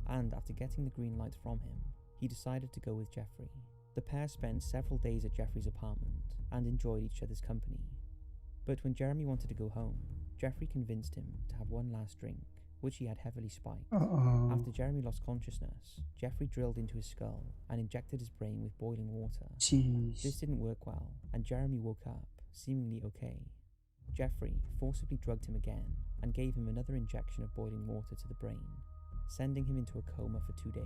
and after getting the green light from him, he decided to go with Jeffrey. The pair spent several days at Jeffrey's apartment and enjoyed each other's company. But when Jeremy wanted to go home, Jeffrey convinced him to have one last drink, which he had heavily spiked. After Jeremy lost consciousness, Jeffrey drilled into his skull and injected his brain with boiling water. Jeez. This didn't work well, and Jeremy woke up, seemingly okay. Jeffrey forcibly drugged him again and gave him another injection of boiling water to the brain, sending him into a coma for 2 days.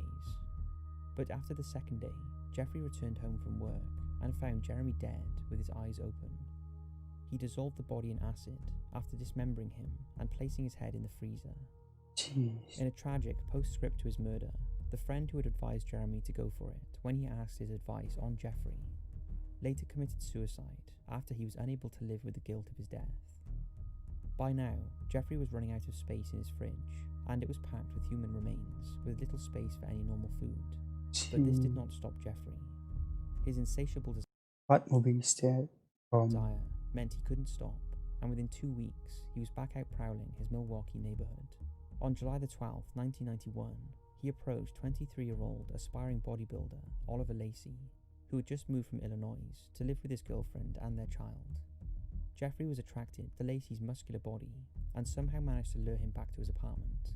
But after the second day, Jeffrey returned home from work and found Jeremy dead with his eyes open. He dissolved the body in acid after dismembering him and placing his head in the freezer. Jeez. In a tragic postscript to his murder, the friend who had advised Jeremy to go for it when he asked his advice on Jeffrey later committed suicide after he was unable to live with the guilt of his death. By now, Jeffrey was running out of space in his fridge, and it was packed with human remains with little space for any normal food. But this did not stop Jeffrey. His insatiable What movie is that from? desire meant he couldn't stop, and within 2 weeks, he was back out prowling his Milwaukee neighborhood. On July the 12th, 1991, he approached 23-year-old aspiring bodybuilder Oliver Lacey, who had just moved from Illinois to live with his girlfriend and their child. Jeffrey was attracted to Lacey's muscular body and somehow managed to lure him back to his apartment,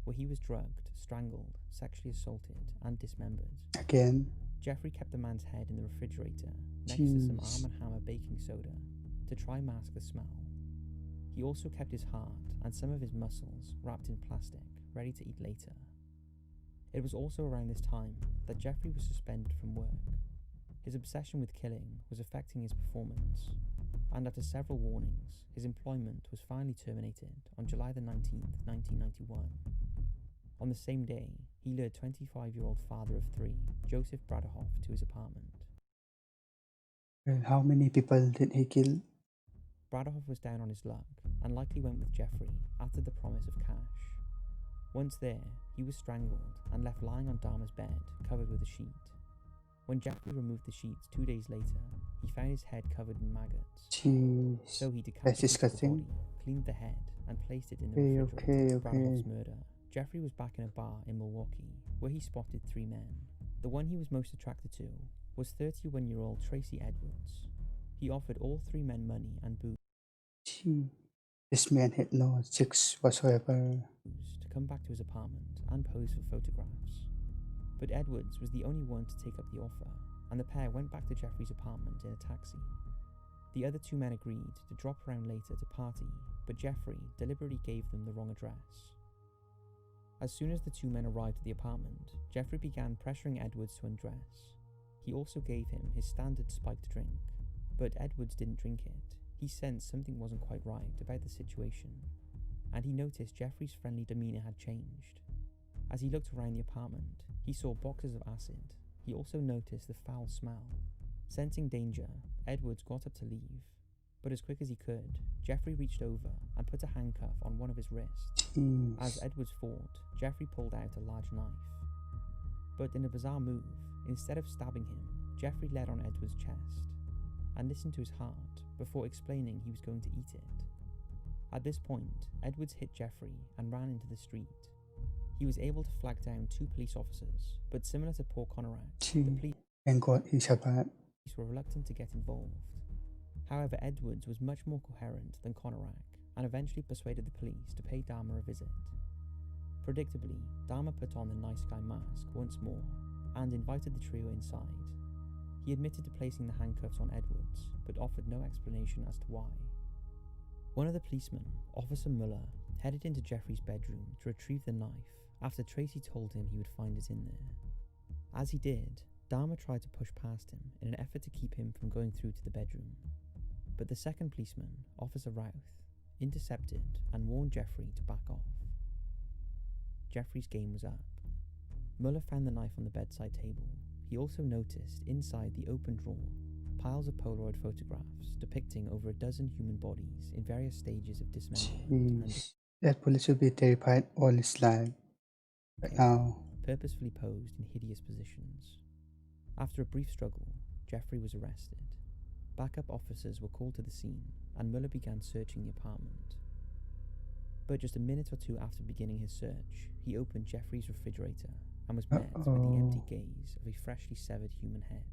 where he was drugged, strangled, sexually assaulted, and dismembered. Again. Jeffrey kept the man's head in the refrigerator next to some Arm & Hammer baking soda to try mask the smell. He also kept his heart and some of his muscles wrapped in plastic, ready to eat later. It was also around this time that Jeffrey was suspended from work. His obsession with killing was affecting his performance, and after several warnings, his employment was finally terminated on July the 19th, 1991. On the same day, he lured 25-year-old father of three, Joseph Bradohoff, to his apartment. Well, how many people did he kill? Bradohoff was down on his luck and likely went with Jeffrey after the promise of cash. Once there, he was strangled and left lying on Dahmer's bed, covered with a sheet. When Jeffrey removed the sheets 2 days later, he found his head covered in maggots. Jeez. So he That's decapitated the disgusting. body, cleaned the head, and placed it in the refrigerator for Okay. Bradohoff's murder. Jeffrey was back in a bar in Milwaukee, where he spotted three men. The one he was most attracted to was 31-year-old Tracy Edwards. He offered all three men money and booze This man had no chicks whatsoever. to come back to his apartment and pose for photographs. But Edwards was the only one to take up the offer, and the pair went back to Jeffrey's apartment in a taxi. The other two men agreed to drop around later to party, but Jeffrey deliberately gave them the wrong address. As soon as the two men arrived at the apartment, Jeffrey began pressuring Edwards to undress. He also gave him his standard spiked drink, but Edwards didn't drink it. He sensed something wasn't quite right about the situation, and he noticed Jeffrey's friendly demeanor had changed. As he looked around the apartment, he saw boxes of acid. He also noticed the foul smell. Sensing danger, Edwards got up to leave, but as quick as he could, Jeffrey reached over and put a handcuff on one of his wrists. As Edwards fought, Jeffrey pulled out a large knife. But in a bizarre move, instead of stabbing him, Jeffrey led on Edwards' chest and listened to his heart before explaining he was going to eat it. At this point, Edwards hit Jeffrey and ran into the street. He was able to flag down two police officers, but similar to Paul Conorak, the police Thank God he survived. were reluctant to get involved. However, Edwards was much more coherent than Conorak and eventually persuaded the police to pay Dahmer a visit. Predictably, Dahmer put on the nice guy mask once more and invited the trio inside. He admitted to placing the handcuffs on Edwards, but offered no explanation as to why. One of the policemen, Officer Muller, headed into Jeffrey's bedroom to retrieve the knife after Tracy told him he would find it in there. As he did, Dahmer tried to push past him in an effort to keep him from going through to the bedroom. But the second policeman, Officer Routh, intercepted and warned Jeffrey to back off. Jeffrey's game was up. Muller found the knife on the bedside table. He also noticed inside the open drawer piles of Polaroid photographs depicting over a dozen human bodies in various stages of dismemberment That police will be terrified all his life. Right now. Purposefully posed in hideous positions. After a brief struggle, Jeffrey was arrested. Backup officers were called to the scene, and Muller began searching the apartment. But just a minute or two after beginning his search, he opened Jeffrey's refrigerator and was met with the empty gaze of a freshly severed human head.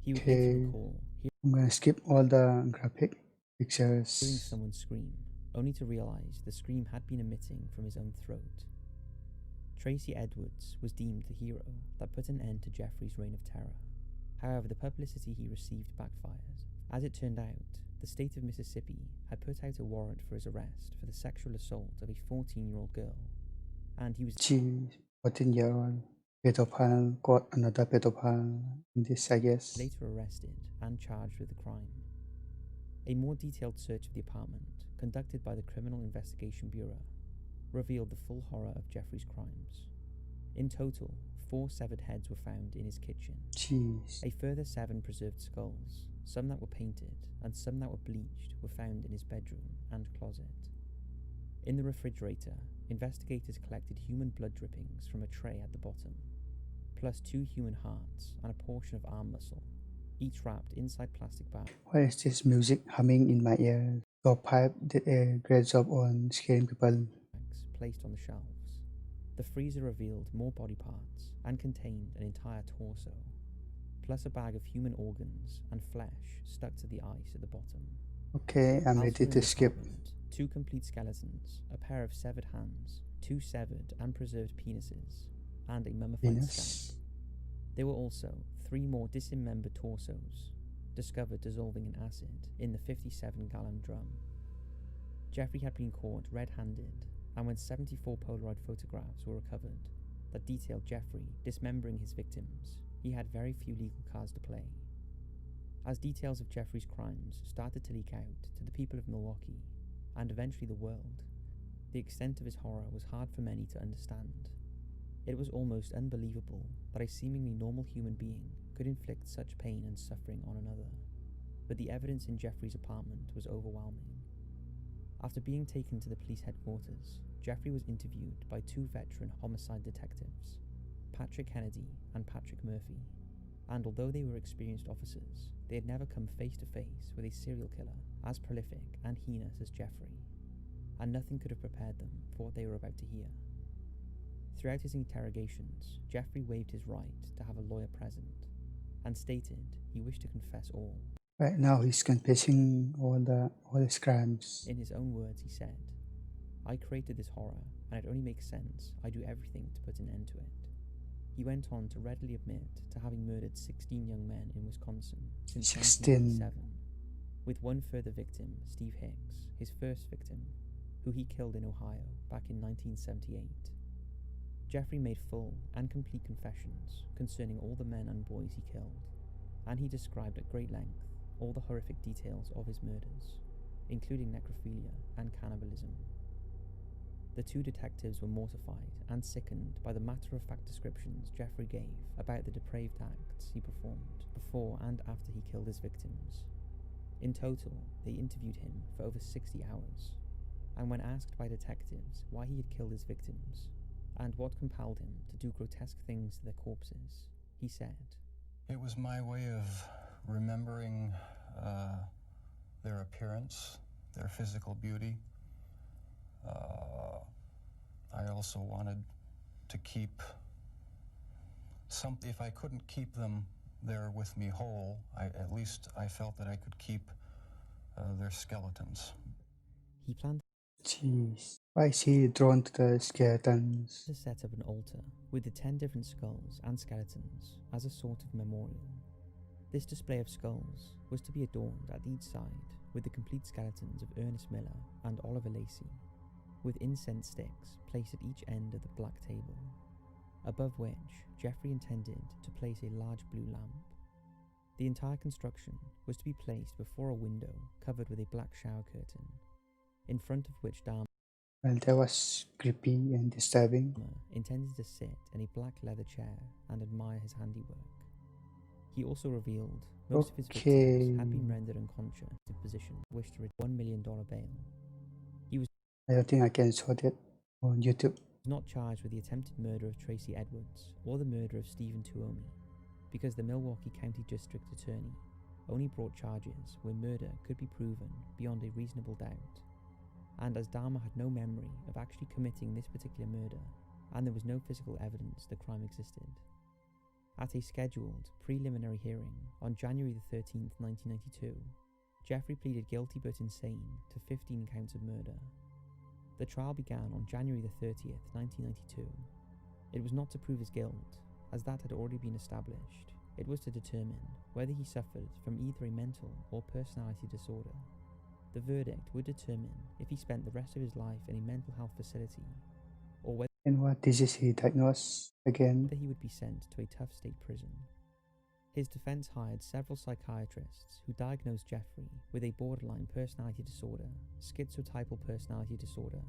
He would later recall I'm gonna skip all the graphic hearing pictures. someone scream, only to realize the scream had been emitting from his own throat. Tracy Edwards was deemed the hero that put an end to Jeffrey's reign of terror. However, the publicity he received backfired. As it turned out, the state of Mississippi had put out a warrant for his arrest for the sexual assault of a 14-year-old girl, and he was 14-year-old pedophile got another pedophile in this, I guess. later arrested and charged with the crime. A more detailed search of the apartment, conducted by the Criminal Investigation Bureau, revealed the full horror of Jeffrey's crimes. In total, 4 severed heads were found in his kitchen. A further 7 preserved skulls, some that were painted and some that were bleached, were found in his bedroom and closet. In the refrigerator, investigators collected human blood drippings from a tray at the bottom, plus 2 human hearts and a portion of arm muscle, each wrapped inside plastic bags. Why is this music humming in my ear? Top5 did a great job on scaring people. Placed on the shelves. The freezer revealed more body parts and contained an entire torso, plus a bag of human organs and flesh stuck to the ice at the bottom. Okay, I'm ready Elsewhere in to the skip. apartment, 2 complete skeletons, a pair of severed hands, 2 severed and preserved penises, and a mummified scalp. Venus. There were also 3 more dismembered torsos, discovered dissolving in acid in the 57-gallon drum. Jeffrey had been caught red-handed, and when 74 Polaroid photographs were recovered that detailed Jeffrey dismembering his victims, he had very few legal cards to play. As details of Jeffrey's crimes started to leak out to the people of Milwaukee, and eventually the world, the extent of his horror was hard for many to understand. It was almost unbelievable that a seemingly normal human being could inflict such pain and suffering on another, but the evidence in Jeffrey's apartment was overwhelming. After being taken to the police headquarters, Jeffrey was interviewed by 2 veteran homicide detectives, Patrick Kennedy and Patrick Murphy, and although they were experienced officers, they had never come face to face with a serial killer as prolific and heinous as Jeffrey, and nothing could have prepared them for what they were about to hear. Throughout his interrogations, Jeffrey waived his right to have a lawyer present, and stated he wished to confess all. Right now he's confessing all his crimes. In his own words, he said, "I created this horror, and it only makes sense I do everything to put an end to it." He went on to readily admit to having murdered 16 young men in Wisconsin since 1987, with one further victim, Steve Hicks, his first victim, who he killed in Ohio back in 1978. Jeffrey made full and complete confessions concerning all the men and boys he killed, and he described at great length all the horrific details of his murders, including necrophilia and cannibalism. The 2 detectives were mortified and sickened by the matter-of-fact descriptions Jeffrey gave about the depraved acts he performed before and after he killed his victims. In total, they interviewed him for over 60 hours, and when asked by detectives why he had killed his victims, and what compelled him to do grotesque things to their corpses, he said, It was my way of remembering their appearance, their physical beauty. I also wanted to keep if I couldn't keep them there with me whole, at least I felt that I could keep their skeletons. He planned Jeez. Why is he drawn to the skeletons? to set up an altar with the 10 different skulls and skeletons as a sort of memorial. This display of skulls was to be adorned at each side with the complete skeletons of Ernest Miller and Oliver Lacey, with incense sticks placed at each end of the black table, above which Jeffrey intended to place a large blue lamp. The entire construction was to be placed before a window covered with a black shower curtain, in front of which Dahmer Well, that was creepy and disturbing. intended to sit in a black leather chair and admire his handiwork. He also revealed most of his victims had been rendered unconscious in position wished to receive $1 million bail. I don't think I can show that on YouTube. He was not charged with the attempted murder of Tracy Edwards or the murder of Stephen Tuomi, because the Milwaukee County District Attorney only brought charges where murder could be proven beyond a reasonable doubt, and as Dahmer had no memory of actually committing this particular murder, and there was no physical evidence the crime existed. At a scheduled preliminary hearing on January 13, 1992, Jeffrey pleaded guilty but insane to 15 counts of murder. The trial began on January 30th, 1992. It was not to prove his guilt, as that had already been established. It was to determine whether he suffered from either a mental or personality disorder. The verdict would determine if he spent the rest of his life in a mental health facility, or whether what disease he diagnosed again? he would be sent to a tough state prison. His defense hired several psychiatrists who diagnosed Jeffrey with a borderline personality disorder, schizotypal personality disorder,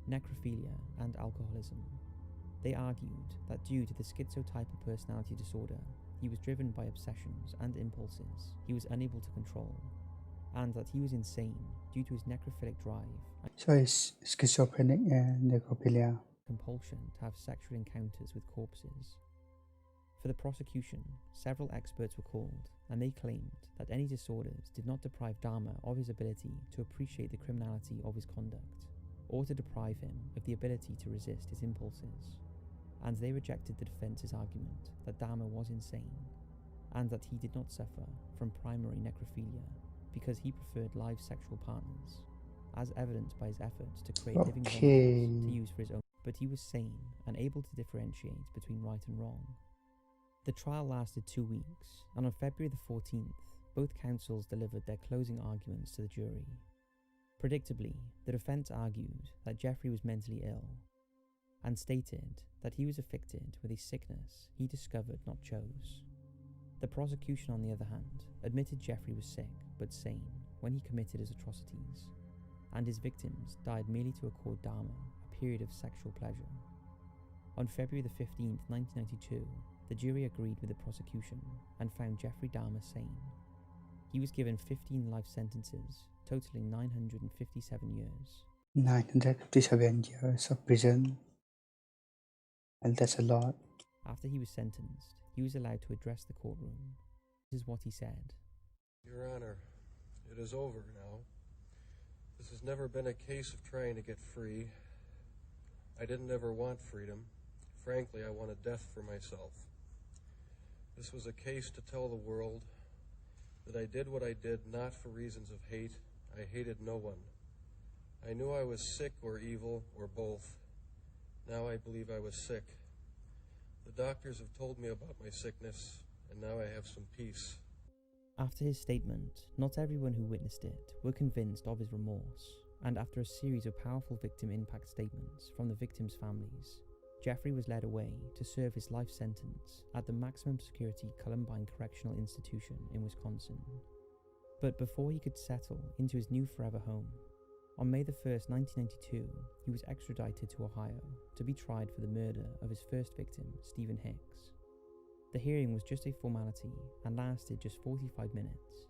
necrophilia, and alcoholism. They argued that due to the schizotypal personality disorder, he was driven by obsessions and impulses he was unable to control, and that he was insane due to his necrophilic drive and So it's schizophrenic and necrophilia. compulsion to have sexual encounters with corpses. For the prosecution, several experts were called, and they claimed that any disorders did not deprive Dahmer of his ability to appreciate the criminality of his conduct, or to deprive him of the ability to resist his impulses, and they rejected the defense's argument that Dahmer was insane, and that he did not suffer from primary necrophilia because he preferred live sexual partners, as evidenced by his efforts to create living zombies to use for his own. But he was sane and able to differentiate between right and wrong. The trial lasted 2 weeks, and on February the 14th, both counsels delivered their closing arguments to the jury. Predictably, the defense argued that Jeffrey was mentally ill, and stated that he was afflicted with a sickness he discovered, not chose. The prosecution, on the other hand, admitted Jeffrey was sick but sane when he committed his atrocities, and his victims died merely to accord Dahmer a period of sexual pleasure. On February the 15th, 1992, the jury agreed with the prosecution and found Jeffrey Dahmer sane. He was given 15 life sentences, totaling 957 years. 957 years of prison. And that's a lot. After he was sentenced, he was allowed to address the courtroom. This is what he said. Your Honor, it is over now. This has never been a case of trying to get free. I didn't ever want freedom. Frankly, I wanted death for myself. This was a case to tell the world that I did what I did not for reasons of hate. I hated no one. I knew I was sick or evil or both. Now I believe I was sick. The doctors have told me about my sickness, and now I have some peace. After his statement, not everyone who witnessed it were convinced of his remorse, and after a series of powerful victim impact statements from the victims' families, Jeffrey was led away to serve his life sentence at the maximum security Columbine Correctional Institution in Wisconsin. But before he could settle into his new forever home, on May 1st, 1992, he was extradited to Ohio to be tried for the murder of his first victim, Stephen Hicks. The hearing was just a formality and lasted just 45 minutes,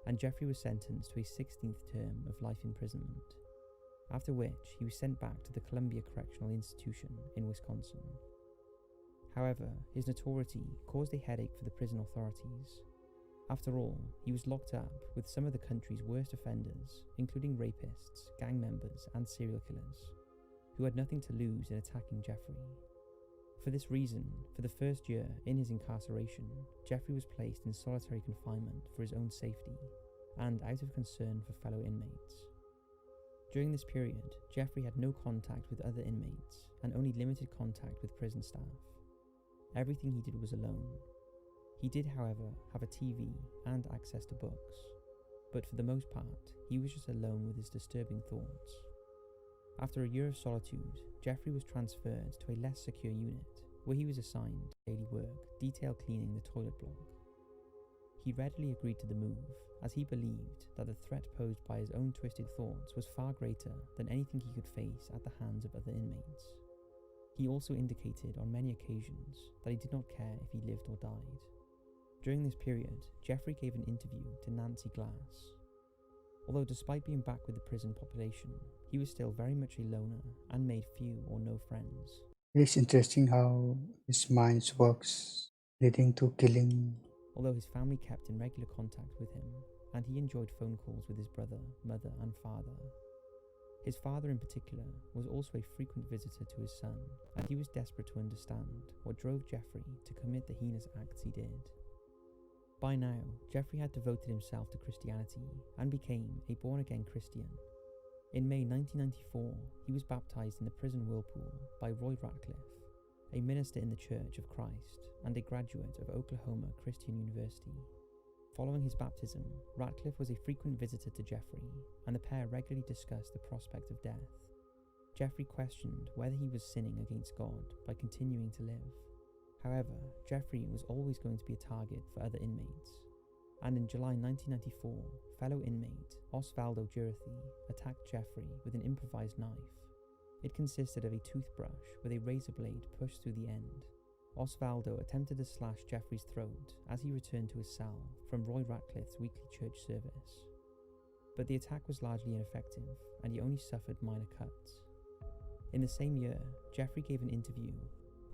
and Jeffrey was sentenced to a 16th term of life imprisonment, after which he was sent back to the Columbia Correctional Institution in Wisconsin. However, his notoriety caused a headache for the prison authorities. After all, he was locked up with some of the country's worst offenders, including rapists, gang members, and serial killers, who had nothing to lose in attacking Jeffrey. For this reason, for the first year in his incarceration, Jeffrey was placed in solitary confinement for his own safety, and out of concern for fellow inmates. During this period, Jeffrey had no contact with other inmates, and only limited contact with prison staff. Everything he did was alone. He did, however, have a TV and access to books, but for the most part, he was just alone with his disturbing thoughts. After a year of solitude, Jeffrey was transferred to a less secure unit, where he was assigned daily work, detail cleaning the toilet block. He readily agreed to the move, as he believed that the threat posed by his own twisted thoughts was far greater than anything he could face at the hands of other inmates. He also indicated on many occasions that he did not care if he lived or died. During this period, Jeffrey gave an interview to Nancy Glass. Although despite being back with the prison population, he was still very much a loner and made few or no friends. It's interesting how his mind works, leading to killing. Although his family kept in regular contact with him, and he enjoyed phone calls with his brother, mother, and father. His father in particular was also a frequent visitor to his son, and he was desperate to understand what drove Jeffrey to commit the heinous acts he did. By now, Jeffrey had devoted himself to Christianity and became a born-again Christian. In May 1994, he was baptized in the prison whirlpool by Roy Ratcliffe, a minister in the Church of Christ and a graduate of Oklahoma Christian University. Following his baptism, Ratcliffe was a frequent visitor to Jeffrey, and the pair regularly discussed the prospect of death. Jeffrey questioned whether he was sinning against God by continuing to live. However, Jeffrey was always going to be a target for other inmates, and in July 1994, fellow inmate Osvaldo Jurthy attacked Jeffrey with an improvised knife. It consisted of a toothbrush with a razor blade pushed through the end. Osvaldo attempted to slash Jeffrey's throat as he returned to his cell from Roy Ratcliffe's weekly church service. But the attack was largely ineffective, and he only suffered minor cuts. In the same year, Jeffrey gave an interview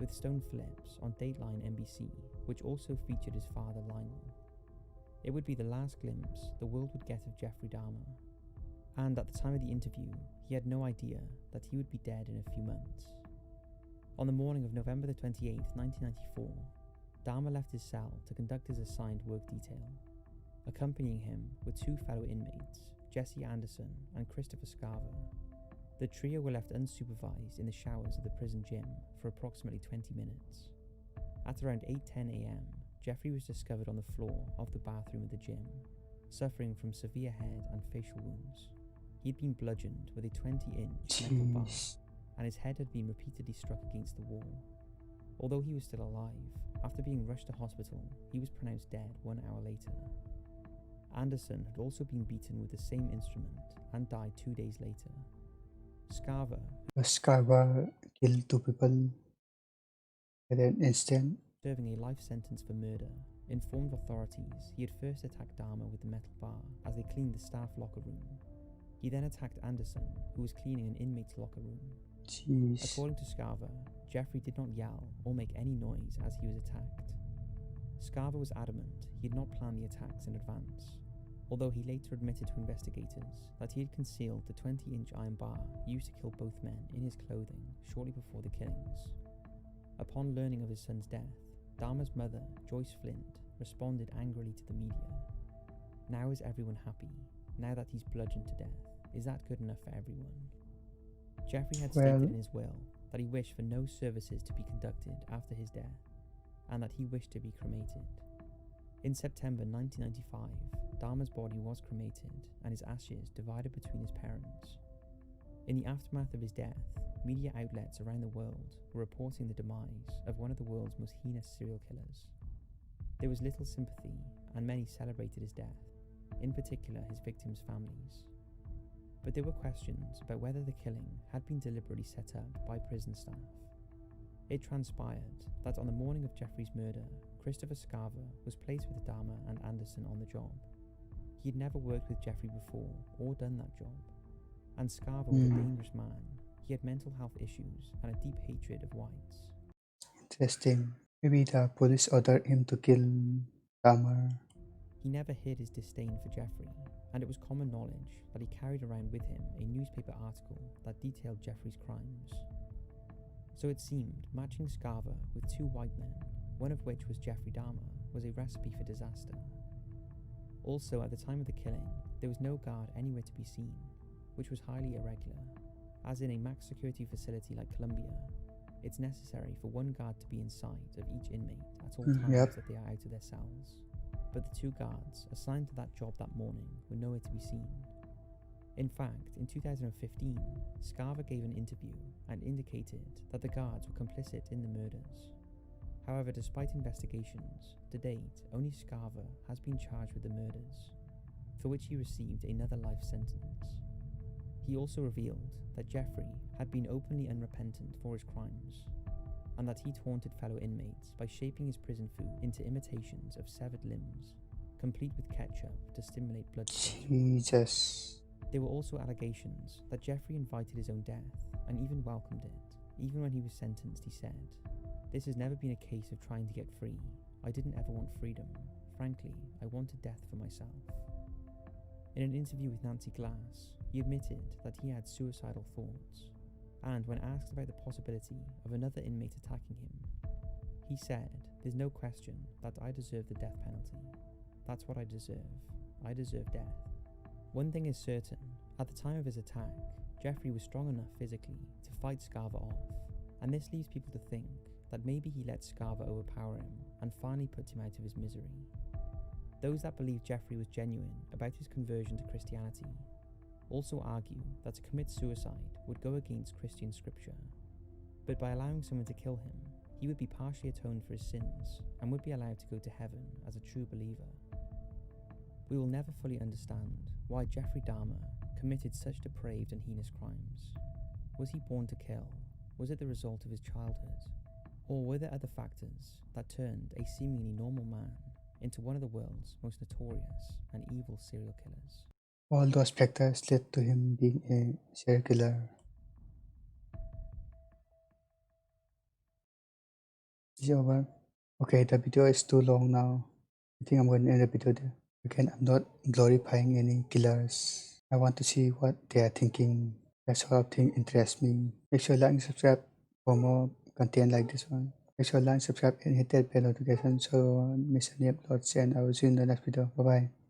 with Stone Phillips on Dateline NBC, which also featured his father Lionel. It would be the last glimpse the world would get of Jeffrey Dahmer, and at the time of the interview, he had no idea that he would be dead in a few months. On the morning of November 28, 1994, Dahmer left his cell to conduct his assigned work detail. Accompanying him were two fellow inmates, Jesse Anderson and Christopher Scarver. The trio were left unsupervised in the showers of the prison gym for approximately 20 minutes. At around 8:10 a.m., Jeffrey was discovered on the floor of the bathroom of the gym, suffering from severe head and facial wounds. He had been bludgeoned with a 20-inch metal bar, and his head had been repeatedly struck against the wall. Although he was still alive, after being rushed to hospital, he was pronounced dead 1 hour later. Anderson had also been beaten with the same instrument and died 2 days later. Scarver killed two people at an instant. Serving a life sentence for murder, informed authorities he had first attacked Dahmer with the metal bar as they cleaned the staff locker room. He then attacked Anderson, who was cleaning an inmate's locker room. Jeez. According to Scarver, Jeffrey did not yell or make any noise as he was attacked. Scarver was adamant he had not planned the attacks in advance, although he later admitted to investigators that he had concealed the 20-inch iron bar used to kill both men in his clothing shortly before the killings. Upon learning of his son's death, Dahmer's mother, Joyce Flint, responded angrily to the media. "Now is everyone happy? Now that he's bludgeoned to death, is that good enough for everyone?" Jeffrey had stated in his will that he wished for no services to be conducted after his death, and that he wished to be cremated. In September 1995, Dahmer's body was cremated and his ashes divided between his parents. In the aftermath of his death, media outlets around the world were reporting the demise of one of the world's most heinous serial killers. There was little sympathy, and many celebrated his death, in particular his victims' families. But there were questions about whether the killing had been deliberately set up by prison staff. It transpired that on the morning of Jeffrey's murder, Christopher Scarver was placed with Dahmer and Anderson on the job. He had never worked with Jeffrey before or done that job, and Scarver was a dangerous man. He had mental health issues and a deep hatred of whites. Interesting. Maybe the police ordered him to kill Dahmer. He never hid his disdain for Jeffrey, and it was common knowledge that he carried around with him a newspaper article that detailed Jeffrey's crimes. So it seemed matching Scarver with two white men, one of which was Jeffrey Dahmer, was a recipe for disaster. Also, at the time of the killing, there was no guard anywhere to be seen, which was highly irregular. As in a max security facility like Columbia, it's necessary for one guard to be in sight of each inmate at all times that they are out of their cells. But the two guards assigned to that job that morning were nowhere to be seen. In fact, in 2015, Scarver gave an interview and indicated that the guards were complicit in the murders. However, despite investigations, to date, only Scarver has been charged with the murders, for which he received another life sentence. He also revealed that Jeffrey had been openly unrepentant for his crimes, and that he taunted fellow inmates by shaping his prison food into imitations of severed limbs, complete with ketchup to stimulate blood circulation. Jesus. There were also allegations that Jeffrey invited his own death and even welcomed it. Even when he was sentenced, he said, "This has never been a case of trying to get free. I didn't ever want freedom. Frankly, I wanted death for myself." In an interview with Nancy Glass, he admitted that he had suicidal thoughts, and when asked about the possibility of another inmate attacking him, he said, "There's no question that I deserve the death penalty. That's what I deserve. I deserve death." One thing is certain, at the time of his attack, Jeffrey was strong enough physically to fight Scarver off, and this leaves people to think that maybe he let Scarver overpower him and finally put him out of his misery. Those that believe Jeffrey was genuine about his conversion to Christianity also argue that to commit suicide would go against Christian scripture, but by allowing someone to kill him, he would be partially atoned for his sins and would be allowed to go to heaven as a true believer. We will never fully understand why Jeffrey Dahmer committed such depraved and heinous crimes. Was he born to kill? Was it the result of his childhood? Or were there other factors that turned a seemingly normal man into one of the world's most notorious and evil serial killers? All those factors led to him being a serial killer. Is it over? Okay, the video is too long now. I think I'm going to end the video there. Again, I'm not glorifying any killers. I want to see what they are thinking. That sort of thing interests me. Make sure to like and subscribe for more content like this one. Make sure to like, subscribe, and hit that bell notification so you don't miss any uploads. And I will see you in the next video. Bye bye.